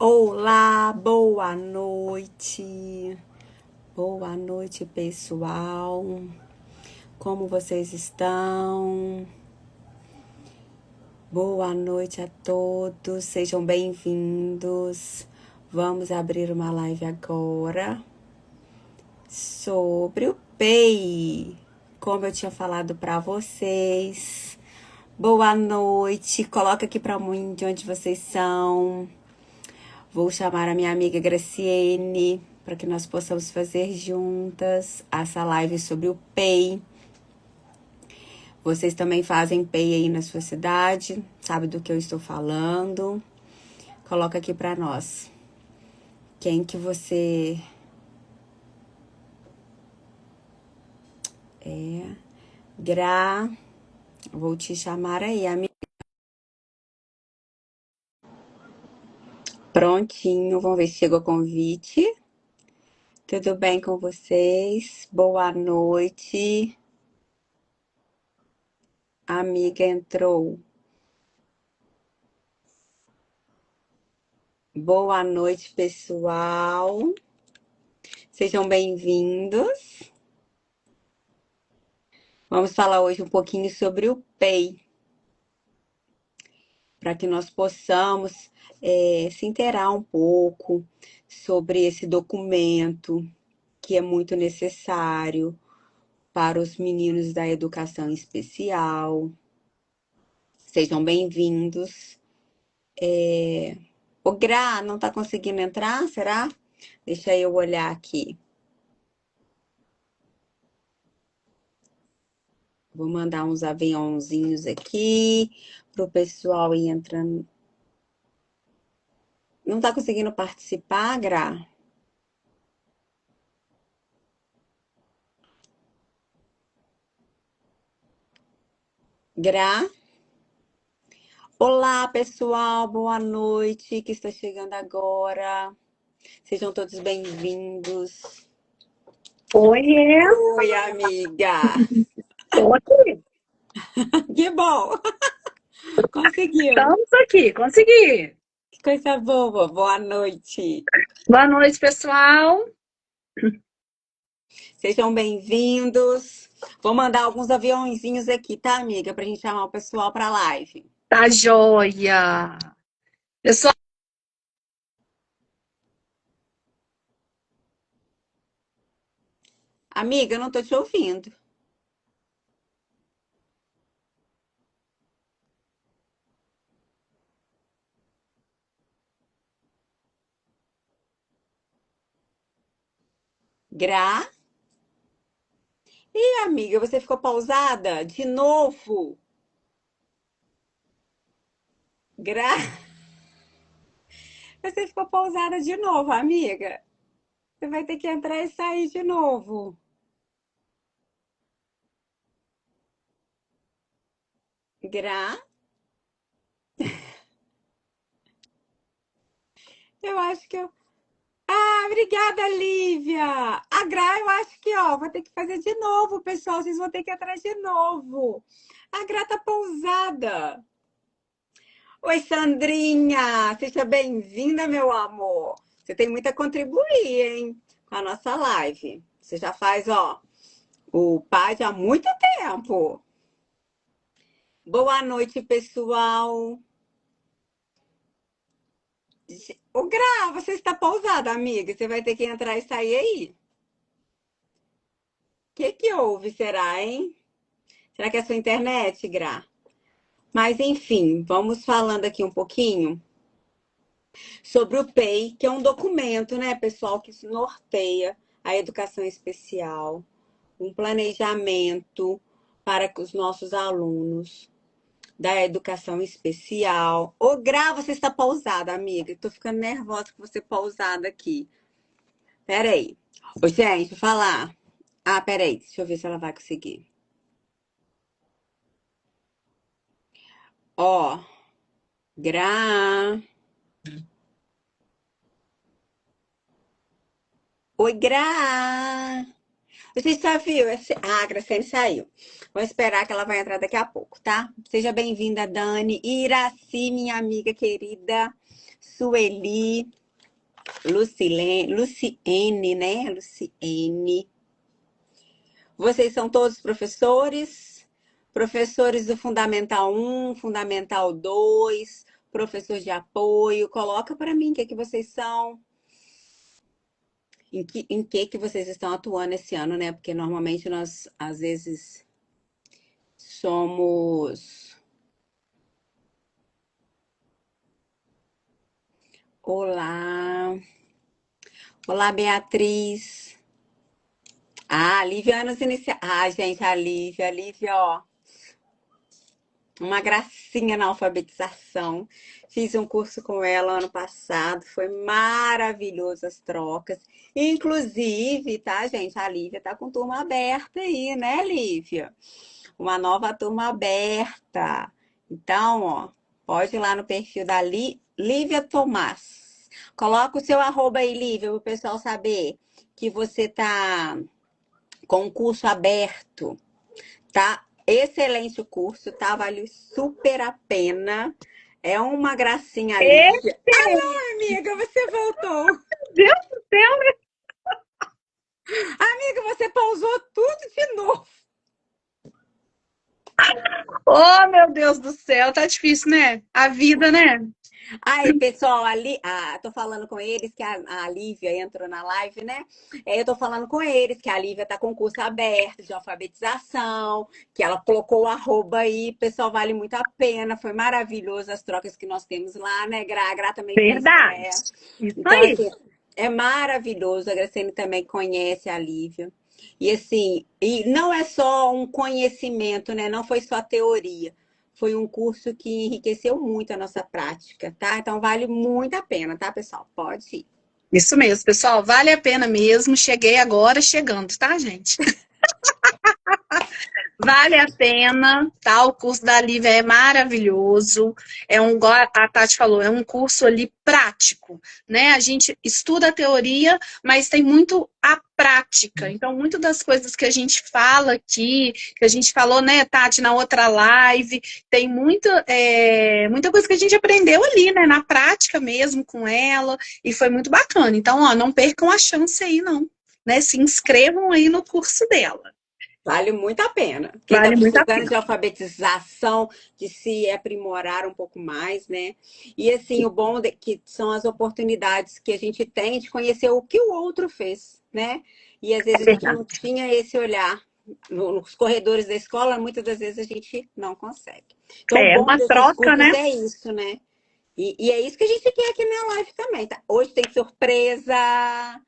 Olá, boa noite. Boa noite, pessoal. Como vocês estão? Boa noite a todos. Sejam bem-vindos. Vamos abrir uma live agora sobre o PEI. Como eu tinha falado para vocês. Boa noite. Coloca aqui para mim de onde vocês são. Vou chamar a minha amiga Graciene para que nós possamos fazer juntas essa live sobre o PEI. Vocês também fazem PEI aí na sua cidade? Sabe do que eu estou falando? Coloca aqui para nós. Quem que você é? Gra, vou te chamar aí, amiga. Prontinho, vamos ver se chegou o convite. Tudo bem com vocês? Boa noite. A amiga entrou. Boa noite, pessoal. Sejam bem-vindos. Vamos falar hoje um pouquinho sobre o PEI, para que nós possamos se inteirar um pouco sobre esse documento que é muito necessário para os meninos da educação especial. Sejam bem-vindos. O Gra não está conseguindo entrar, será? Deixa eu olhar aqui. Vou mandar uns aviãozinhos aqui para o pessoal ir entrando. Não tá conseguindo participar, Gra? Gra? Olá, pessoal, boa noite, que está chegando agora. Sejam todos bem-vindos. Oiê, Oi, amiga. tô aqui. Que bom. Conseguiu. Estamos aqui, consegui. Que coisa boa. Boa noite. Boa noite, pessoal. Sejam bem-vindos. Vou mandar alguns aviãozinhos aqui, tá, amiga? Pra gente chamar o pessoal pra live. Tá joia. Pessoal, Amiga, eu não tô te ouvindo. Gra? Ih, amiga, você ficou pausada? De novo? Gra? Você ficou pausada de novo, amiga. Você vai ter que entrar e sair de novo. Gra? Eu acho que eu. Ah, obrigada, Lívia! A Gra, eu acho que, ó, vou ter que fazer de novo, pessoal. Vocês vão ter que entrar de novo. A Gra tá pausada. Oi, Sandrinha! Seja bem-vinda, meu amor. Você tem muito a contribuir, hein, com a nossa live. Você já faz, ó, o PAD há muito tempo. Boa noite, pessoal. Ô, Gra, você está pausada, amiga. Você vai ter que entrar e sair aí. O que que houve, será, hein? Será que é a sua internet, Gra? Mas, enfim, vamos falando aqui um pouquinho sobre o PEI, que é um documento, né, pessoal, que norteia a educação especial, um planejamento para que os nossos alunos da educação especial. Ô, Gra, você está pausada, amiga. Tô ficando nervosa com você pausada aqui. Peraí. Ô, gente, vou falar. Ah, peraí. Deixa eu ver se ela vai conseguir. Ó, Gra. Oi, Gra. Você já viu? Ah, a Graciane saiu. Vamos esperar que ela vai entrar daqui a pouco, tá? Seja bem-vinda, Dani. Iraci, minha amiga querida. Sueli, Luciene, né? Luciene. Vocês são todos professores? Professores do Fundamental 1, Fundamental 2, professor de apoio. Coloca para mim o que vocês são. Em que vocês estão atuando esse ano, né? Porque normalmente nós, às vezes, somos... Olá. Olá, Beatriz. Ah, a Lívia anos iniciais. Ah, gente, a Lívia, ó. Uma gracinha na alfabetização. Fiz um curso com ela ano passado, foi maravilhoso as trocas. Inclusive, tá, gente? A Lívia tá com turma aberta aí, né, Lívia? Uma nova turma aberta. Então, ó, pode ir lá no perfil da Lívia Tomás. Coloca o seu arroba aí, Lívia, para o pessoal saber que você tá com o curso aberto, tá? Excelente o curso, tá? Vale super a pena. É uma gracinha ali. Alô, amiga, você voltou. Meu Deus do céu, né? Amiga, você pausou tudo de novo. Oh, meu Deus do céu, tá difícil, né? A vida, né? Aí, pessoal, tô falando com eles que a Lívia entrou na live, né? Eu tô falando com eles que a Lívia tá com curso aberto de alfabetização, que ela colocou o arroba aí, pessoal, vale muito a pena, foi maravilhoso as trocas que nós temos lá, né, Gra? A Gra também fez com Verdade. ela. Isso Então, aí. assim, é maravilhoso, a Graciane também conhece a Lívia. E assim, e não é só um conhecimento, né? Não foi só teoria. Foi um curso que enriqueceu muito a nossa prática, tá? Então vale muito a pena, tá, pessoal? Pode ir. Isso mesmo, pessoal, vale a pena mesmo. Cheguei agora chegando, tá, gente? Vale a pena, tá? O curso da Lívia é maravilhoso. Igual a Tati falou, é um curso ali prático, né? A gente estuda a teoria, mas tem muito a prática. Então, muitas das coisas que a gente fala aqui, que a gente falou, né, Tati, na outra live, tem muita coisa que a gente aprendeu ali, né? Na prática mesmo com ela, e foi muito bacana. Então, ó, não percam a chance aí, não. Né? Se inscrevam aí no curso dela. Vale muito a pena. Quem está Vale muito a precisando pena. de alfabetização, de se aprimorar um pouco mais, né? E assim, o bom que são as oportunidades que a gente tem de conhecer o que o outro fez, né? E às vezes a gente não tinha esse olhar. Nos corredores da escola, muitas das vezes a gente não consegue. Então, o bom Uma desses troca, cursos né? é isso, né? E é isso que a gente quer aqui na live também, tá? Hoje tem surpresa.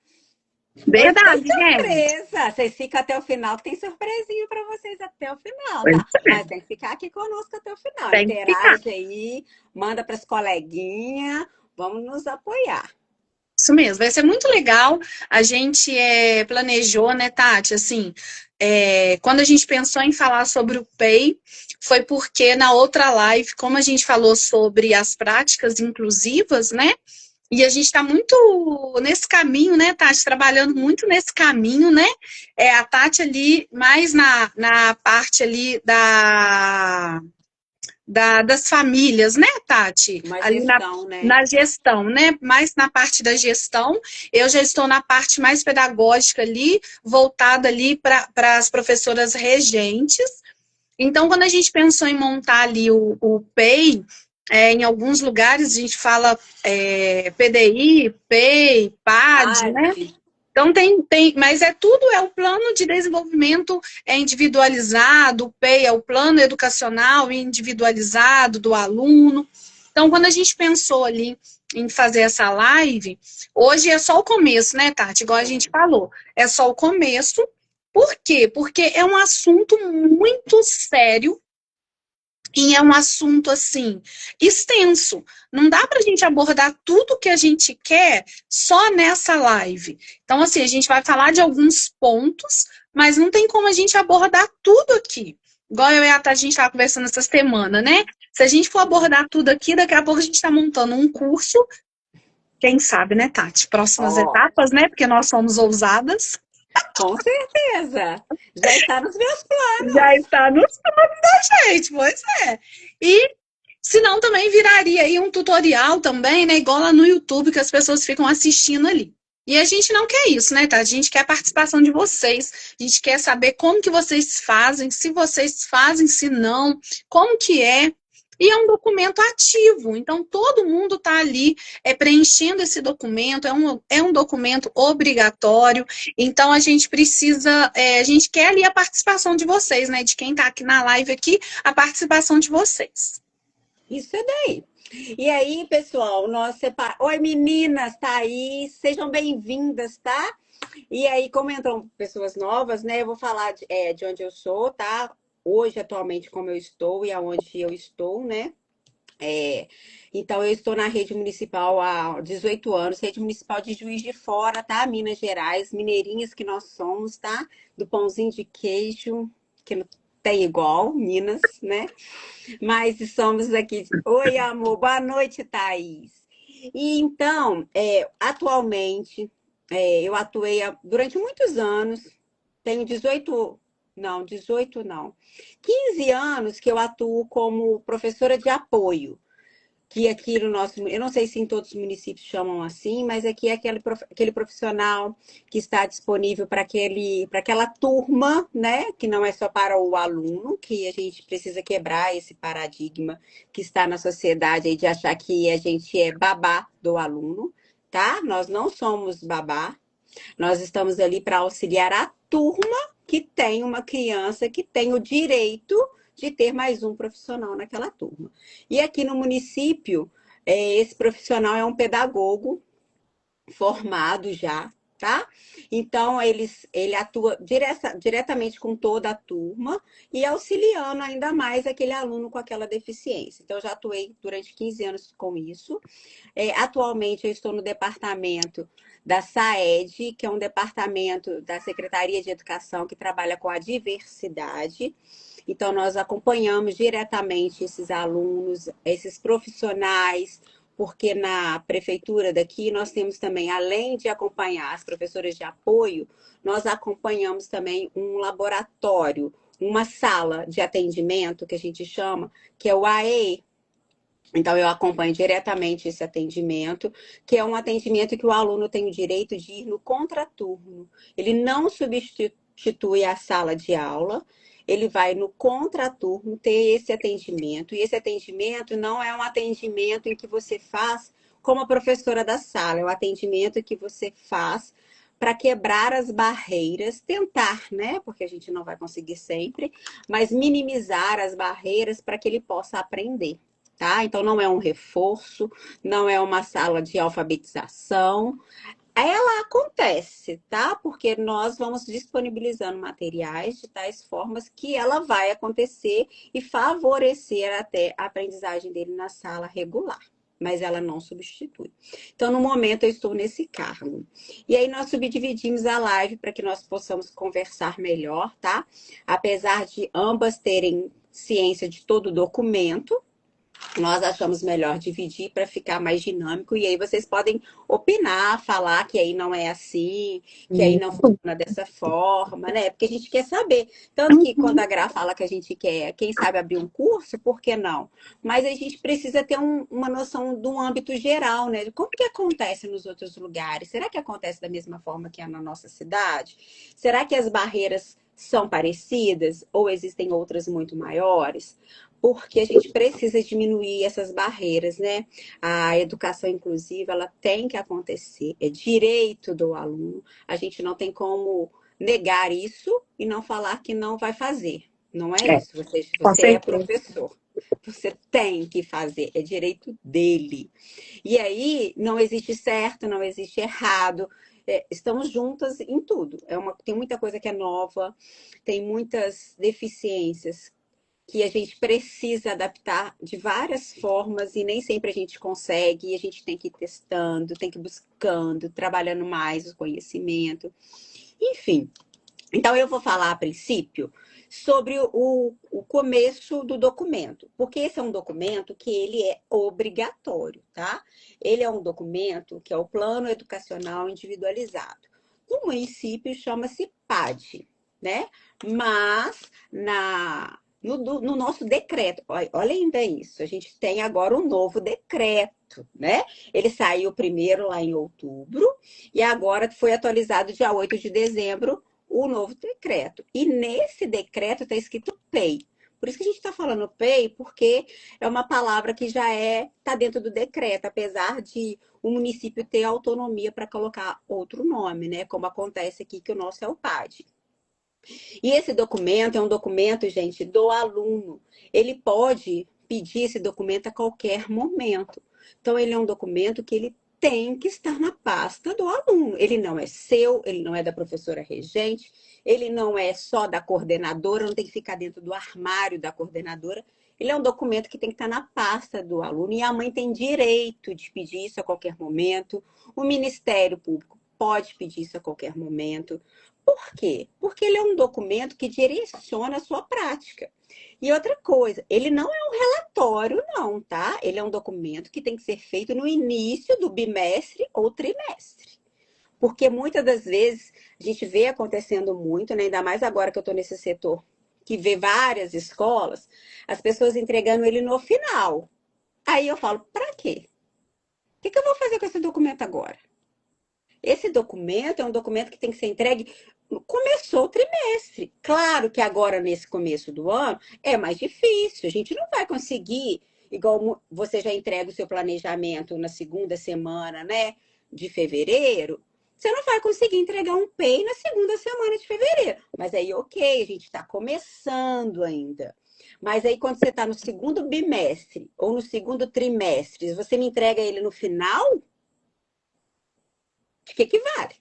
Hoje tem Verdade, gente. surpresa. Vocês ficam até o final, que tem surpresinha para vocês até o final, Pois tá? é, Mas tem que ficar aqui conosco até o final. tem que ficar. Interage aí, manda para as coleguinhas, vamos nos apoiar. Isso mesmo, vai ser muito legal. A gente planejou, né, Tati? Assim, quando a gente pensou em falar sobre o PEI, foi porque na outra live, como a gente falou sobre as práticas inclusivas, né? E a gente está muito nesse caminho, né, Tati? Trabalhando muito nesse caminho, né? A Tati ali, mais na parte ali das famílias, né, Tati? Uma Ali gestão, né? na gestão, né? Mais na parte da gestão. Eu já estou na parte mais pedagógica ali, voltada ali para as professoras regentes. Então, quando a gente pensou em montar ali o PEI, em alguns lugares a gente fala PDI, PEI, PAD, né? Então mas tudo é o plano de desenvolvimento individualizado, o PEI é o plano educacional individualizado do aluno. Então, quando a gente pensou ali em fazer essa live, hoje é só o começo, né, Tati? Igual a gente falou, é só o começo. Por quê? Porque é um assunto muito sério e é um assunto, assim, extenso. Não dá para a gente abordar tudo que a gente quer só nessa live. Então, assim, a gente vai falar de alguns pontos, mas não tem como a gente abordar tudo aqui. Igual eu e a Tati, a gente estava conversando essa semana, né? Se a gente for abordar tudo aqui, daqui a pouco a gente está montando um curso. Quem sabe, né, Tati? Próximas etapas, né? Porque nós somos ousadas. Com certeza. Já está nos meus planos. Já está nos planos da gente, pois é. E Senão também viraria aí um tutorial também, né? Igual lá no YouTube que as pessoas ficam assistindo ali. E a gente não quer isso, né, tá? A gente quer a participação de vocês. A gente quer saber como que vocês fazem, se vocês fazem, se não, como que é. E é um documento ativo, então todo mundo está ali preenchendo esse documento, é um documento obrigatório, então a gente precisa, a gente quer ali a participação de vocês, né? De quem está aqui na live aqui, a participação de vocês. Isso é daí. E aí, pessoal, nós separa... Oi, meninas, tá aí? Sejam bem-vindas, tá? E aí, como entram pessoas novas, né? Eu vou falar de onde eu sou, tá? Hoje, atualmente, como eu estou e aonde eu estou, né? É, então, eu estou na rede municipal há 18 anos, rede municipal de Juiz de Fora, tá? Minas Gerais, mineirinhas que nós somos, tá? Do pãozinho de queijo, que não tem igual, Minas, né? Mas estamos aqui. Oi, amor, boa noite, Thaís. E então, atualmente, eu atuei durante muitos anos, tenho 18, não, 18 não, 15 anos que eu atuo como professora de apoio que aqui no nosso, eu não sei se em todos os municípios chamam assim, mas aqui é aquele profissional que está disponível para aquela turma, né? Que não é só para o aluno, que a gente precisa quebrar esse paradigma que está na sociedade aí de achar que a gente é babá do aluno, tá? Nós não somos babá, nós estamos ali para auxiliar a turma que tem uma criança que tem o direito de ter mais um profissional naquela turma. E aqui no município, esse profissional é um pedagogo formado já, tá? Então, ele atua diretamente com toda a turma e auxiliando ainda mais aquele aluno com aquela deficiência. Então, eu já atuei durante 15 anos com isso. Atualmente, eu estou no departamento da SAED, que é um departamento da Secretaria de Educação que trabalha com a diversidade. Então, nós acompanhamos diretamente esses alunos, esses profissionais, porque na prefeitura daqui nós temos também, além de acompanhar as professoras de apoio, nós acompanhamos também um laboratório, uma sala de atendimento, que a gente chama, que é o AE. Então, eu acompanho diretamente esse atendimento, que é um atendimento que o aluno tem o direito de ir no contraturno. Ele não substitui a sala de aula, ele vai no contraturno ter esse atendimento. E esse atendimento não é um atendimento em que você faz como a professora da sala, é um atendimento que você faz para quebrar as barreiras, tentar, né? Porque a gente não vai conseguir sempre, mas minimizar as barreiras para que ele possa aprender. Tá? Então, não é um reforço, não é uma sala de alfabetização. Ela acontece, tá? Porque nós vamos disponibilizando materiais de tais formas que ela vai acontecer e favorecer até a aprendizagem dele na sala regular. Mas ela não substitui. Então, no momento, eu estou nesse cargo. E aí, nós subdividimos a live para que nós possamos conversar melhor, tá? Apesar de ambas terem ciência de todo o documento, nós achamos melhor dividir para ficar mais dinâmico e aí vocês podem opinar, falar que aí não é assim, que aí não funciona dessa forma, né? Porque a gente quer saber. Tanto que quando a Gra fala que a gente quer, quem sabe abrir um curso, por que não? Mas a gente precisa ter uma noção do âmbito geral, né? De como que acontece nos outros lugares. Será que acontece da mesma forma que é na nossa cidade? Será que as barreiras são parecidas ou existem outras muito maiores? Porque a gente precisa diminuir essas barreiras, né? A educação inclusiva, ela tem que acontecer, é direito do aluno. A gente não tem como negar isso e não falar que não vai fazer. Não é É, isso. Você, com você é certeza. professor. Você tem que fazer, é direito dele. E aí não existe certo, não existe errado. Estamos juntas em tudo. Tem muita coisa que é nova, tem muitas deficiências que a gente precisa adaptar de várias formas e nem sempre a gente consegue, e a gente tem que ir testando, tem que ir buscando, trabalhando mais o conhecimento, enfim. Então, eu vou falar a princípio sobre o começo do documento, porque esse é um documento que ele é obrigatório, tá? Ele é um documento que é o Plano Educacional Individualizado. No município chama-se PAD, né? Mas no nosso decreto. Olha ainda isso. A gente tem agora um novo decreto, né? Ele saiu primeiro lá em outubro e agora foi atualizado dia 8 de dezembro o novo decreto. E nesse decreto está escrito PEI. Por isso que a gente está falando PEI, porque é uma palavra que já está dentro do decreto, apesar de o município ter autonomia para colocar outro nome, né? Como acontece aqui, que o nosso é o PAD. E esse documento é um documento, gente, do aluno. Ele pode pedir esse documento a qualquer momento. Então, ele é um documento que ele tem que estar na pasta do aluno. Ele não é seu, ele não é da professora regente, ele não é só da coordenadora, não tem que ficar dentro do armário da coordenadora. Ele é um documento que tem que estar na pasta do aluno e a mãe tem direito de pedir isso a qualquer momento. O Ministério Público pode pedir isso a qualquer momento. Por quê? Porque ele é um documento que direciona a sua prática. E outra coisa, ele não é um relatório, não, tá? Ele é um documento que tem que ser feito no início do bimestre ou trimestre. Porque muitas das vezes a gente vê acontecendo muito, né? Ainda mais agora que eu estou nesse setor, que vê várias escolas, as pessoas entregando ele no final. Aí eu falo, para quê? O que eu vou fazer com esse documento agora? Esse documento é um documento que tem que ser entregue. Começou o trimestre. Claro que agora, nesse começo do ano, é mais difícil. A gente não vai conseguir, igual você já entrega o seu planejamento na segunda semana, né, de fevereiro. Você não vai conseguir entregar um PEI na segunda semana de fevereiro. Mas aí, ok, a gente está começando ainda. Mas aí, quando você está no segundo bimestre ou no segundo trimestre, você me entrega ele no final, de que vale?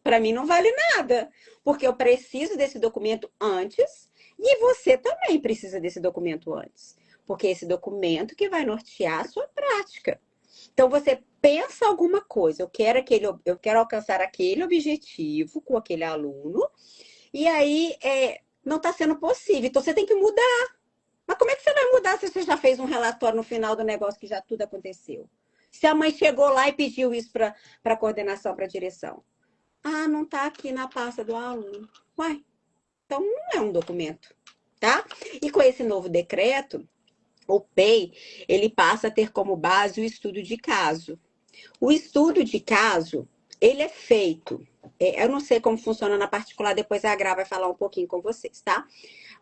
Para mim não vale nada, porque eu preciso desse documento antes e você também precisa desse documento antes, porque é esse documento que vai nortear a sua prática. Então você pensa alguma coisa, eu quero alcançar aquele objetivo com aquele aluno e aí não está sendo possível, então você tem que mudar. Mas como é que você vai mudar se você já fez um relatório no final do negócio que já tudo aconteceu? Se a mãe chegou lá e pediu isso para a coordenação, para a direção. Ah, não está aqui na pasta do aluno. Uai, então não é um documento, tá? E com esse novo decreto, o PEI, ele passa a ter como base o estudo de caso. O estudo de caso, ele é feito. Eu não sei como funciona na particular, depois a Gra vai falar um pouquinho com vocês, tá?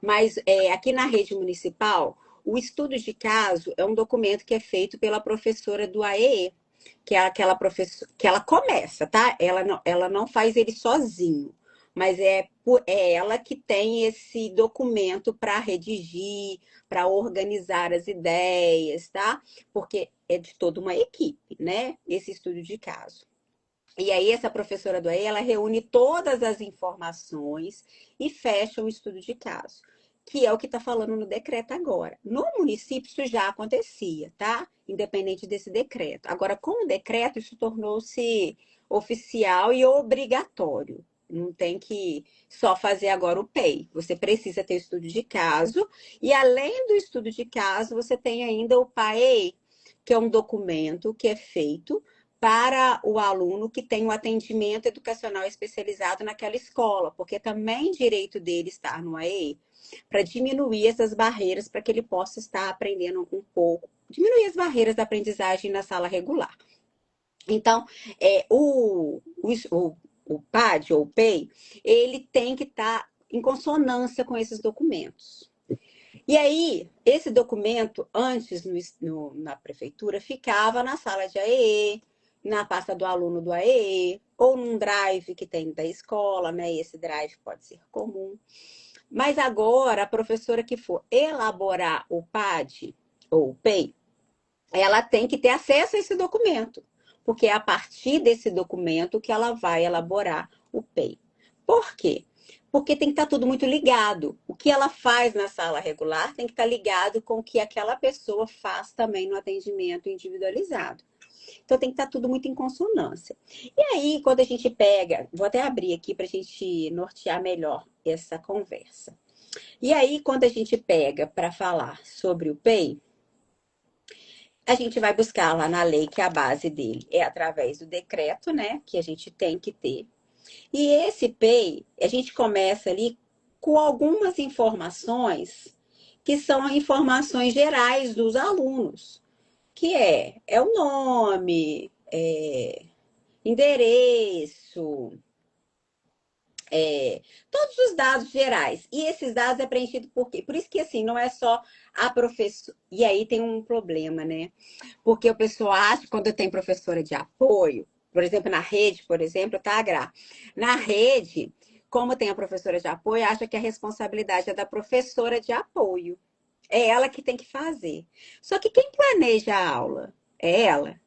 Mas aqui na rede municipal, o estudo de caso é um documento que é feito pela professora do AEE, que é aquela professora que ela começa, tá? Ela não faz ele sozinho, mas é ela que tem esse documento para redigir, para organizar as ideias, tá? Porque é de toda uma equipe, né? Esse estudo de caso. E aí, essa professora do AE, ela reúne todas as informações e fecha um estudo de caso, que é o que está falando no decreto agora. No município, isso já acontecia, tá? Independente desse decreto. Agora, com o decreto, isso tornou-se oficial e obrigatório. Não tem que só fazer agora o PEI. Você precisa ter estudo de caso. E além do estudo de caso, você tem ainda o PAEI, que é um documento que é feito para o aluno que tem um atendimento educacional especializado naquela escola, porque também direito dele estar no AE, para diminuir essas barreiras, para que ele possa estar aprendendo um pouco, diminuir as barreiras da aprendizagem na sala regular. Então, o PAD ou o PEI, ele tem que estar em consonância com esses documentos. E aí, esse documento, antes na prefeitura, ficava na sala de AEE, na pasta do aluno do AEE, ou num drive que tem da escola, né? Esse drive pode ser comum. Mas agora, a professora que for elaborar o PAD ou o PEI, ela tem que ter acesso a esse documento, porque é a partir desse documento que ela vai elaborar o PEI. Por quê? Porque tem que estar tudo muito ligado. O que ela faz na sala regular tem que estar ligado com o que aquela pessoa faz também no atendimento individualizado. Então tem que estar tudo muito em consonância. E aí, quando a gente pega, vou até abrir aqui para a gente nortear melhor essa conversa. E aí, quando a gente pega para falar sobre o PEI, a gente vai buscar lá na lei que a base dele é através do decreto, né? Que a gente tem que ter. E esse PEI, a gente começa ali com algumas informações que são informações gerais dos alunos, que é o nome, endereço, todos os dados gerais. E esses dados é preenchido por quê? Por isso que, assim, não é só a professora. E aí tem um problema, né? Porque o pessoal acha que quando tem professora de apoio, por exemplo, na rede, por exemplo, tá, Gra? Na rede, como tem a professora de apoio, acha que a responsabilidade é da professora de apoio. É ela que tem que fazer. Só que quem planeja a aula é ela.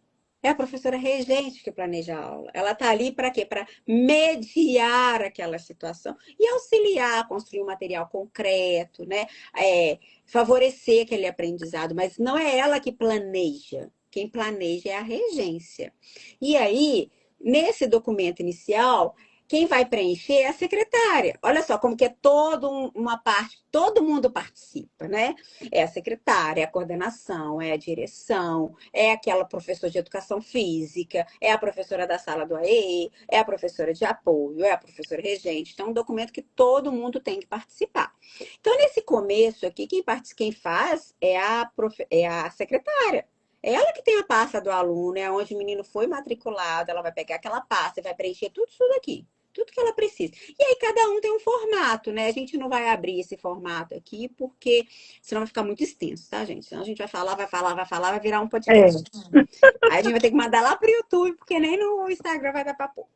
É a professora regente que planeja a aula. Ela está ali para quê? Para mediar aquela situação e auxiliar a construir um material concreto, né? Favorecer aquele aprendizado, mas não é ela que planeja. Quem planeja é a regência. E aí, nesse documento inicial, quem vai preencher é a secretária. Olha só como que é toda uma parte, todo mundo participa, né? É a secretária, é a coordenação, é a direção, é aquela professora de educação física, é a professora da sala do AE, é a professora de apoio, é a professora regente. Então, é um documento que todo mundo tem que participar. Então, nesse começo aqui, quem faz é a secretária. É ela que tem a pasta do aluno, é onde o menino foi matriculado, ela vai pegar aquela pasta e vai preencher tudo isso daqui. Tudo que ela precisa. E aí, cada um tem um formato, né? A gente não vai abrir esse formato aqui, porque senão vai ficar muito extenso, tá, gente? Senão a gente vai falar, vai falar, vai falar, vai virar um podcast. Aí a gente vai ter que mandar lá pro YouTube, porque nem no Instagram vai dar pra pôr.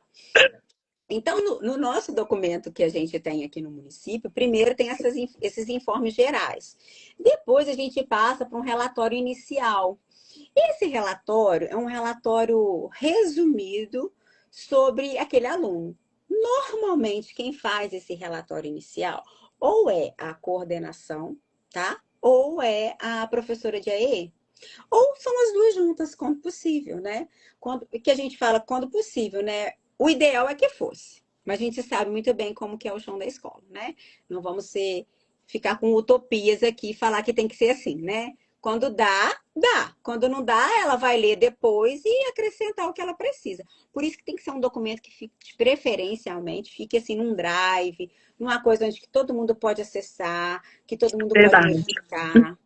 Então, no nosso documento que a gente tem aqui no município, primeiro tem esses informes gerais. Depois a gente passa para um relatório inicial. Esse relatório é um relatório resumido sobre aquele aluno. Normalmente, quem faz esse relatório inicial ou é a coordenação, tá? Ou é a professora de AE. Ou são as duas juntas, quando possível, né? Que a gente fala quando possível, né? O ideal é que fosse. Mas a gente sabe muito bem como que é o chão da escola, né? Não vamos ficar com utopias aqui e falar que tem que ser assim, né? Quando dá, dá. Quando não dá, ela vai ler depois e acrescentar o que ela precisa. Por isso que tem que ser um documento que fique, preferencialmente, fique assim num drive, numa coisa onde todo mundo pode acessar, que todo mundo pode Verdade. modificar,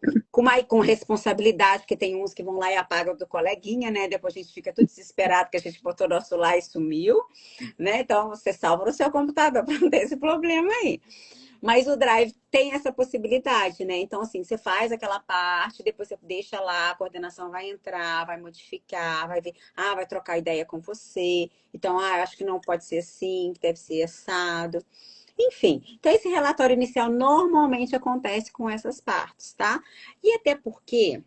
com responsabilidade, porque tem uns que vão lá e apagam do coleguinha, né? Depois a gente fica tudo desesperado que a gente botou nosso lá e sumiu, né? Então você salva no seu computador para não ter esse problema aí. Mas o Drive tem essa possibilidade, né? Então, assim, você faz aquela parte, depois você deixa lá, a coordenação vai entrar, vai modificar, vai ver, vai trocar ideia com você. Então, acho que não pode ser assim, que deve ser assado. Enfim, então esse relatório inicial normalmente acontece com essas partes, tá? E até porque,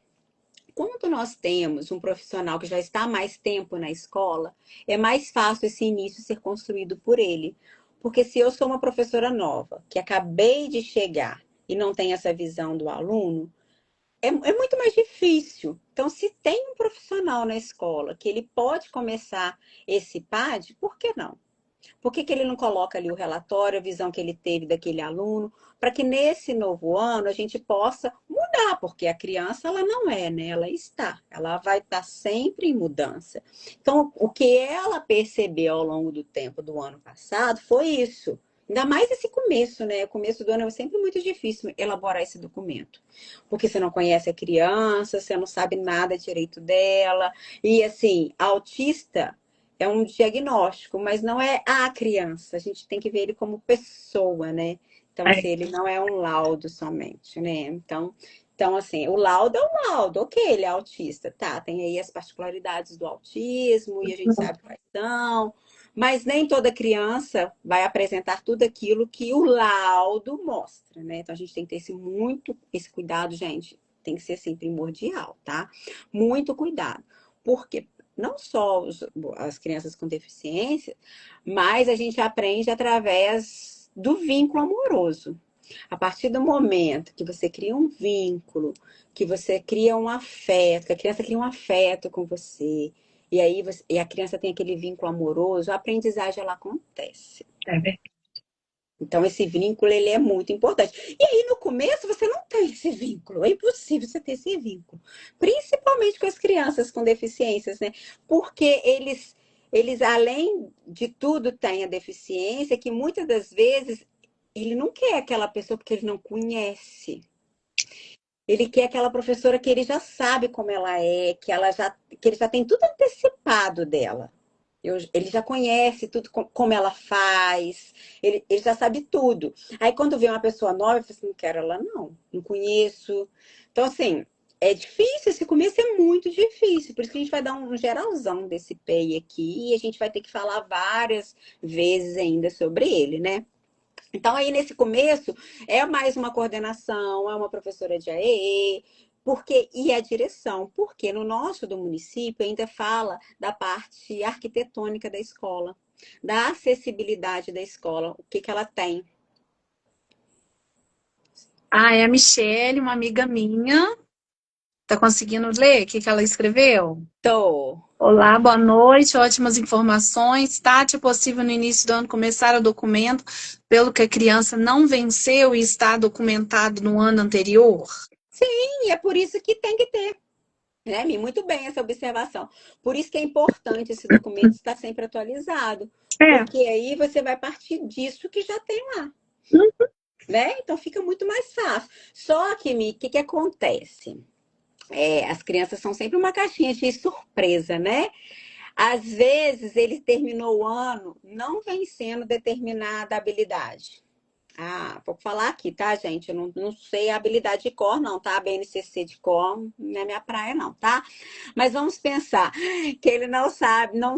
quando nós temos um profissional que já está há mais tempo na escola, é mais fácil esse início ser construído por ele. Porque se eu sou uma professora nova, que acabei de chegar e não tem essa visão do aluno, é muito mais difícil. Então, se tem um profissional na escola que ele pode começar esse PAD, por que não? Por que ele não coloca ali o relatório, a visão que ele teve daquele aluno, para que nesse novo ano a gente possa mudar, porque a criança ela não é, né? Ela está, ela vai estar sempre em mudança. Então, o que ela percebeu ao longo do tempo do ano passado foi isso. Ainda mais esse começo, né? O começo do ano é sempre muito difícil elaborar esse documento. Porque você não conhece a criança, você não sabe nada direito dela. E assim, autista é um diagnóstico, mas não é a criança. A gente tem que ver ele como pessoa, né? Então, assim, ele não é um laudo somente, né? Então, assim, o laudo é um laudo, ok, ele é autista, tá? Tem aí as particularidades do autismo e a gente sabe quais são, mas nem toda criança vai apresentar tudo aquilo que o laudo mostra, né? Então, a gente tem que ter esse cuidado, gente, tem que ser, assim, primordial, tá? Muito cuidado. Por quê? Não só as crianças com deficiência, mas a gente aprende através do vínculo amoroso. A partir do momento que você cria um vínculo, que você cria um afeto, que a criança cria um afeto com você, e aí e a criança tem aquele vínculo amoroso, a aprendizagem ela acontece. É verdade. Então, esse vínculo, ele é muito importante. E aí, no começo, você não tem esse vínculo. É impossível você ter esse vínculo. Principalmente com as crianças com deficiências, né? Porque eles além de tudo, têm a deficiência, que muitas das vezes ele não quer aquela pessoa porque ele não conhece. Ele quer aquela professora que ele já sabe como ela é, que ele já tem tudo antecipado dela. Ele já conhece tudo como ela faz, ele já sabe tudo. Aí quando vê uma pessoa nova, eu falo assim, não quero ela não conheço. Então, assim, é difícil, esse começo é muito difícil. Por isso que a gente vai dar um geralzão desse PEI aqui e a gente vai ter que falar várias vezes ainda sobre ele, né? Então, aí nesse começo, é mais uma coordenação, é uma professora de AEE, e a direção, porque no nosso do município ainda fala da parte arquitetônica da escola, da acessibilidade da escola, o que que ela tem. Ah, é a Michelle, uma amiga minha. Tá conseguindo ler o que que ela escreveu? Tô. Olá, boa noite, ótimas informações. Tati, é possível no início do ano começar o documento pelo que a criança não venceu e está documentado no ano anterior? E é por isso que tem que ter, né, Mi? Muito bem essa observação. Por isso que é importante esse documento estar sempre atualizado, É. porque aí você vai partir disso que já tem lá. Né? Então fica muito mais fácil. Só que, Mi, o que que acontece? As crianças são sempre uma caixinha de surpresa, né? Às vezes ele terminou o ano não vencendo determinada habilidade. Ah, vou falar aqui, tá, gente? Eu não sei a habilidade de cor, não, tá? A BNCC de cor não é minha praia, não, tá? Mas vamos pensar que ele não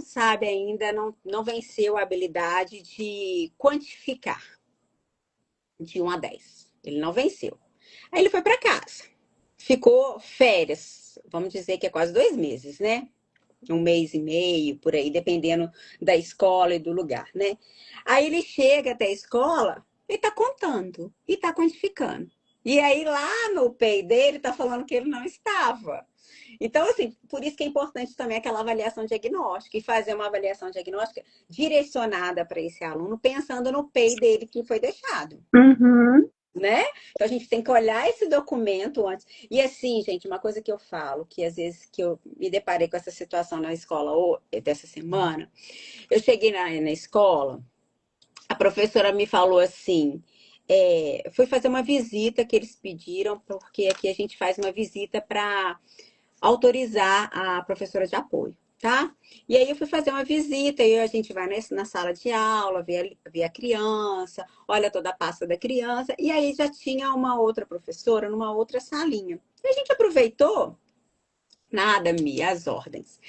sabe ainda, não venceu a habilidade de quantificar de 1 a 10. Ele não venceu. Aí ele foi para casa. Ficou férias, vamos dizer que é quase 2 meses, né? 1 mês e meio, por aí, dependendo da escola e do lugar, né? Aí ele chega até a escola e tá contando, e tá quantificando. E aí lá no PEI dele tá falando que ele não estava. Então, assim, por isso que é importante também aquela avaliação diagnóstica e fazer uma avaliação diagnóstica direcionada para esse aluno, pensando no PEI dele que foi deixado, Uhum. né? Então a gente tem que olhar esse documento antes. E assim, gente, uma coisa que eu falo, que às vezes que eu me deparei com essa situação na escola dessa semana, eu cheguei na escola, a professora me falou assim, fui fazer uma visita que eles pediram, porque aqui a gente faz uma visita para autorizar a professora de apoio, tá? E aí eu fui fazer uma visita e a gente vai na sala de aula, vê a criança, olha toda a pasta da criança, e aí já tinha uma outra professora numa outra salinha. E a gente aproveitou. Nada, Mia, as ordens.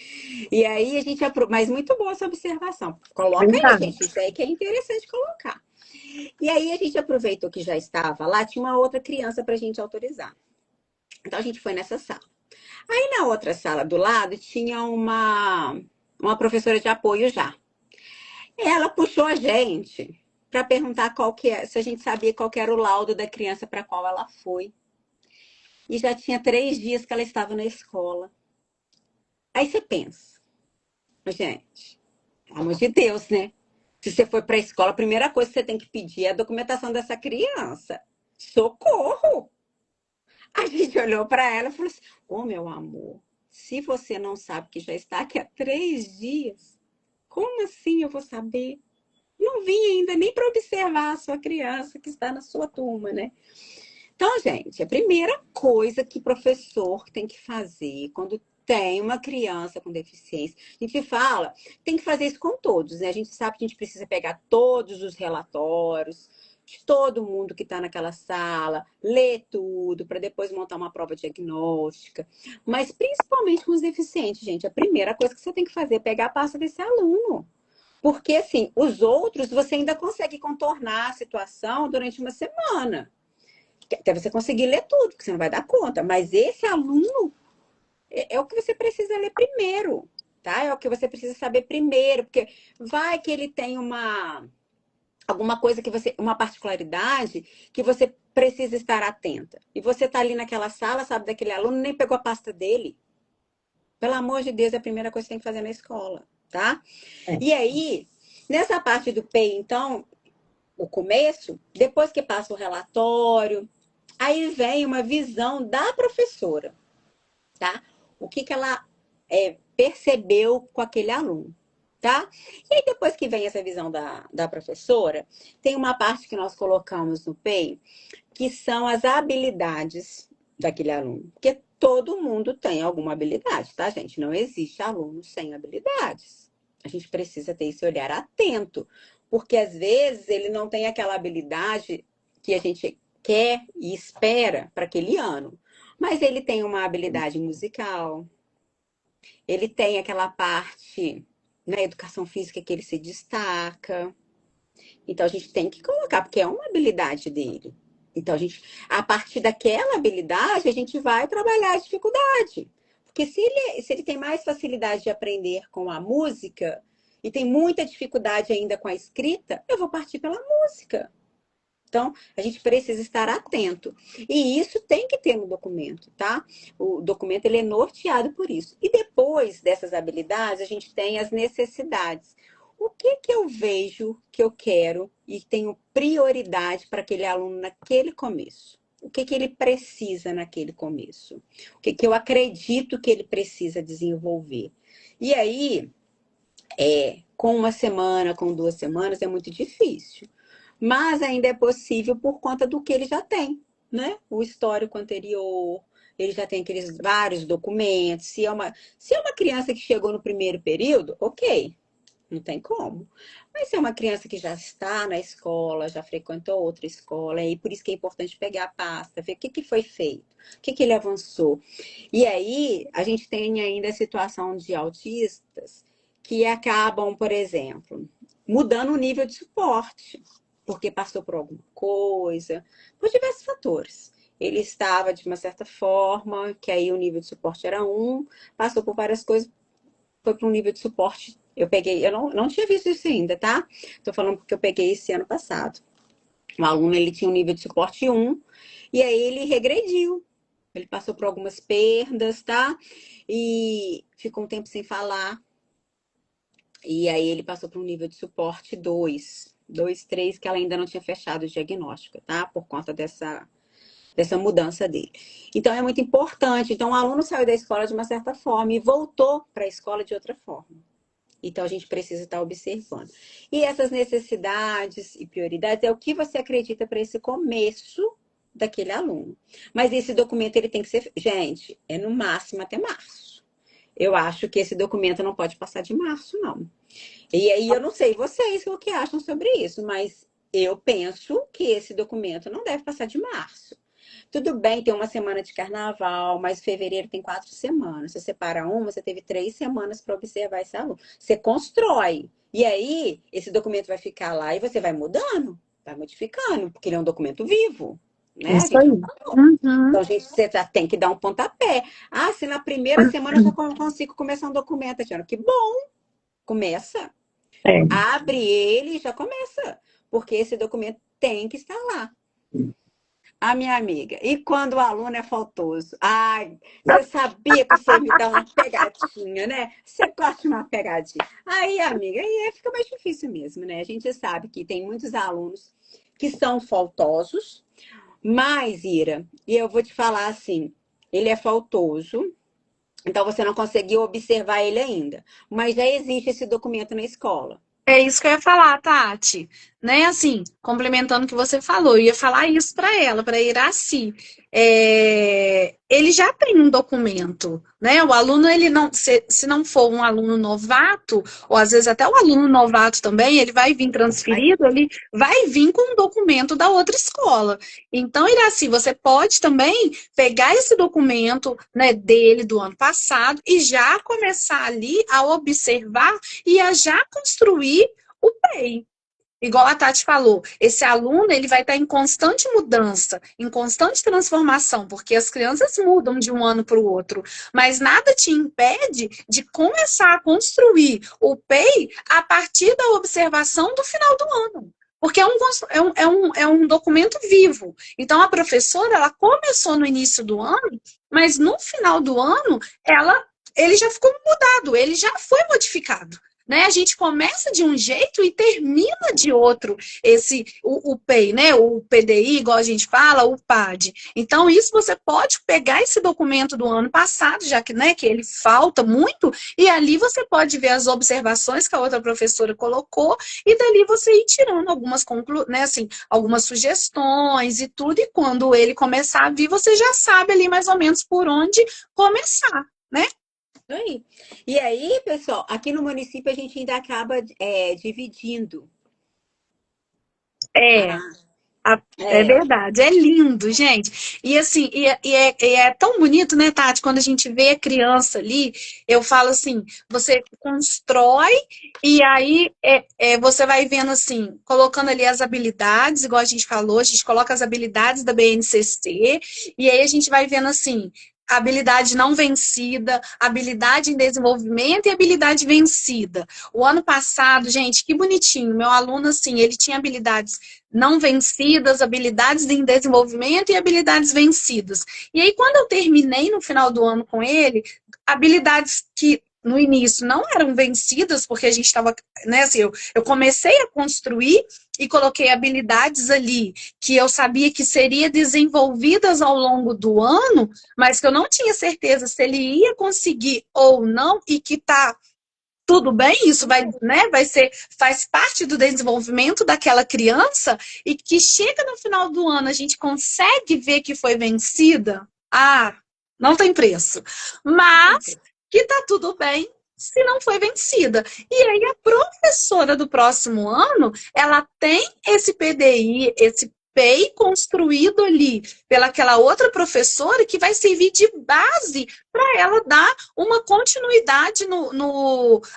E aí a gente mas muito boa essa observação. Coloca aí, Verdade. gente. Isso aí que é interessante colocar. E aí a gente aproveitou que já estava lá, tinha uma outra criança para a gente autorizar. Então a gente foi nessa sala. Aí na outra sala do lado tinha uma professora de apoio já. Ela puxou a gente para perguntar se a gente sabia qual que era o laudo da criança para qual ela foi. E já tinha 3 dias que ela estava na escola. Aí você pensa, gente, pelo amor de Deus, né? Se você foi para a escola, a primeira coisa que você tem que pedir é a documentação dessa criança. Socorro! A gente olhou para ela e falou assim: Ô, meu amor, se você não sabe que já está aqui há 3 dias, como assim eu vou saber? Não vim ainda nem para observar a sua criança que está na sua turma, né? Então, gente, a primeira coisa que professor tem que fazer quando tem uma criança com deficiência, a gente fala, tem que fazer isso com todos, né? A gente sabe que a gente precisa pegar todos os relatórios de todo mundo que está naquela sala, ler tudo, para depois montar uma prova diagnóstica. Mas principalmente com os deficientes, gente, a primeira coisa que você tem que fazer é pegar a pasta desse aluno. Porque, assim, os outros você ainda consegue contornar a situação durante uma semana. Até você conseguir ler tudo, porque você não vai dar conta. Mas esse aluno é o que você precisa ler primeiro, tá? É o que você precisa saber primeiro, porque vai que ele tem alguma coisa uma particularidade que você precisa estar atenta. E você tá ali naquela sala, sabe, daquele aluno, nem pegou a pasta dele. Pelo amor de Deus, é a primeira coisa que você tem que fazer na escola, tá? É. E aí, nessa parte do PEI, então, o começo, depois que passa o relatório, aí vem uma visão da professora, tá? O que que ela percebeu com aquele aluno, tá? E aí, depois que vem essa visão da professora, tem uma parte que nós colocamos no PEI, que são as habilidades daquele aluno. Porque todo mundo tem alguma habilidade, tá, gente? Não existe aluno sem habilidades. A gente precisa ter esse olhar atento, porque às vezes ele não tem aquela habilidade que a gente quer e espera para aquele ano. Mas ele tem uma habilidade musical, ele tem aquela parte na educação física que ele se destaca. Então a gente tem que colocar, porque é uma habilidade dele. Então a partir daquela habilidade, a gente vai trabalhar a dificuldade. Porque se ele tem mais facilidade de aprender com a música e tem muita dificuldade ainda com a escrita, eu vou partir pela música. Então, a gente precisa estar atento. E isso tem que ter no documento, tá? O documento ele é norteado por isso. E depois dessas habilidades, a gente tem as necessidades. O que que eu vejo que eu quero e tenho prioridade para aquele aluno naquele começo? O que que ele precisa naquele começo? O que que eu acredito que ele precisa desenvolver? E aí, com uma semana, com 2 semanas, é muito difícil. Mas ainda é possível por conta do que ele já tem, né? O histórico anterior, ele já tem aqueles vários documentos. Se é uma criança que chegou no primeiro período, ok, não tem como. Mas se é uma criança que já está na escola, já frequentou outra escola, e por isso que é importante pegar a pasta, ver o que que foi feito, o que que ele avançou. E aí, a gente tem ainda a situação de autistas que acabam, por exemplo, mudando o nível de suporte porque passou por alguma coisa, por diversos fatores. Ele estava de uma certa forma, que aí o nível de suporte era 1, passou por várias coisas, foi para um nível de suporte. Eu não tinha visto isso ainda, tá? Tô falando porque eu peguei esse ano passado. O aluno, ele tinha um nível de suporte 1, e aí ele regrediu. Ele passou por algumas perdas, tá? E ficou um tempo sem falar. E aí ele passou para um nível de suporte 2, 3, que ela ainda não tinha fechado o diagnóstico, tá? Por conta dessa mudança dele. Então é muito importante. Então o aluno saiu da escola de uma certa forma e voltou para a escola de outra forma. Então a gente precisa estar observando. E essas necessidades e prioridades é o que você acredita para esse começo daquele aluno. Mas esse documento ele tem que ser, gente, é no máximo até março. Eu acho que esse documento não pode passar de março, não. E aí eu não sei vocês o que acham sobre isso, mas eu penso que esse documento não deve passar de março. Tudo bem, tem uma semana de carnaval, mas fevereiro tem 4 semanas. Você separa uma, você teve 3 semanas para observar esse aluno. Você constrói. E aí, esse documento vai ficar lá e você vai mudando, vai modificando, porque ele é um documento vivo. Né? A Isso gente aí. não falou. Uhum. Então, você já tem que dar um pontapé. Ah, se na primeira semana eu já consigo começar um documento, Tatiana, que bom! Começa. É. Abre ele e já começa. Porque esse documento tem que estar lá. A minha amiga. E quando o aluno é faltoso? Ai, você sabia que você me dá uma pegadinha, né? Você gosta de uma pegadinha. Aí, amiga, aí fica mais difícil mesmo, né? A gente sabe que tem muitos alunos que são faltosos, mas, Ira, e eu vou te falar assim, ele é faltoso, então você não conseguiu observar ele ainda. Mas já existe esse documento na escola. É isso que eu ia falar, Tati. Né, assim, complementando o que você falou, eu ia falar isso para ela, para Iraci. Ele já tem um documento, né? O aluno, ele não, se não for um aluno novato, ou às vezes até o aluno novato também, ele vai vir transferido, ele vai vir com um documento da outra escola. Então, Iraci, você pode também pegar esse documento, né, dele do ano passado e já começar ali a observar e a já construir o PEI. Igual a Tati falou, esse aluno ele vai estar em constante mudança, em constante transformação, porque as crianças mudam de um ano para o outro, mas nada te impede de começar a construir o PEI a partir da observação do final do ano. Porque é um documento vivo. Então, a professora ela começou no início do ano, mas no final do ano ele já ficou mudado, ele já foi modificado. né? A gente começa de um jeito e termina de outro, o PEI, né? O PDI, igual a gente fala, o PAD. Então, isso você pode pegar esse documento do ano passado, já que, né, que ele falta muito, e ali você pode ver as observações que a outra professora colocou, e dali você ir tirando né, assim, algumas sugestões e tudo, e quando ele começar a vir, você já sabe ali mais ou menos por onde começar, né? Isso aí. E aí, pessoal, aqui no município a gente ainda acaba dividindo. É. Ah, É é. verdade, é lindo, gente. E assim, e é tão bonito, né, Tati? Quando a gente vê a criança ali, eu falo assim, você constrói e aí você vai vendo assim, colocando ali as habilidades, igual a gente falou, a gente coloca as habilidades da BNCC, e aí a gente vai vendo assim, habilidade não vencida, habilidade em desenvolvimento e habilidade vencida. O ano passado, gente, que bonitinho, meu aluno, assim, ele tinha habilidades não vencidas, habilidades em desenvolvimento e habilidades vencidas. E aí, quando eu terminei no final do ano com ele, habilidades que no início não eram vencidas, porque a gente estava, né, assim, eu comecei a construir e coloquei habilidades ali que eu sabia que seriam desenvolvidas ao longo do ano, mas que eu não tinha certeza se ele ia conseguir ou não, e que tá tudo bem, isso vai, né, faz parte do desenvolvimento daquela criança, e que chega no final do ano, a gente consegue ver que foi vencida, não tem preço. Mas que tá tudo bem se não foi vencida. E aí a professora do próximo ano, ela tem esse PDI, esse PEI construído ali pelaquela outra professora, que vai servir de base para ela dar uma continuidade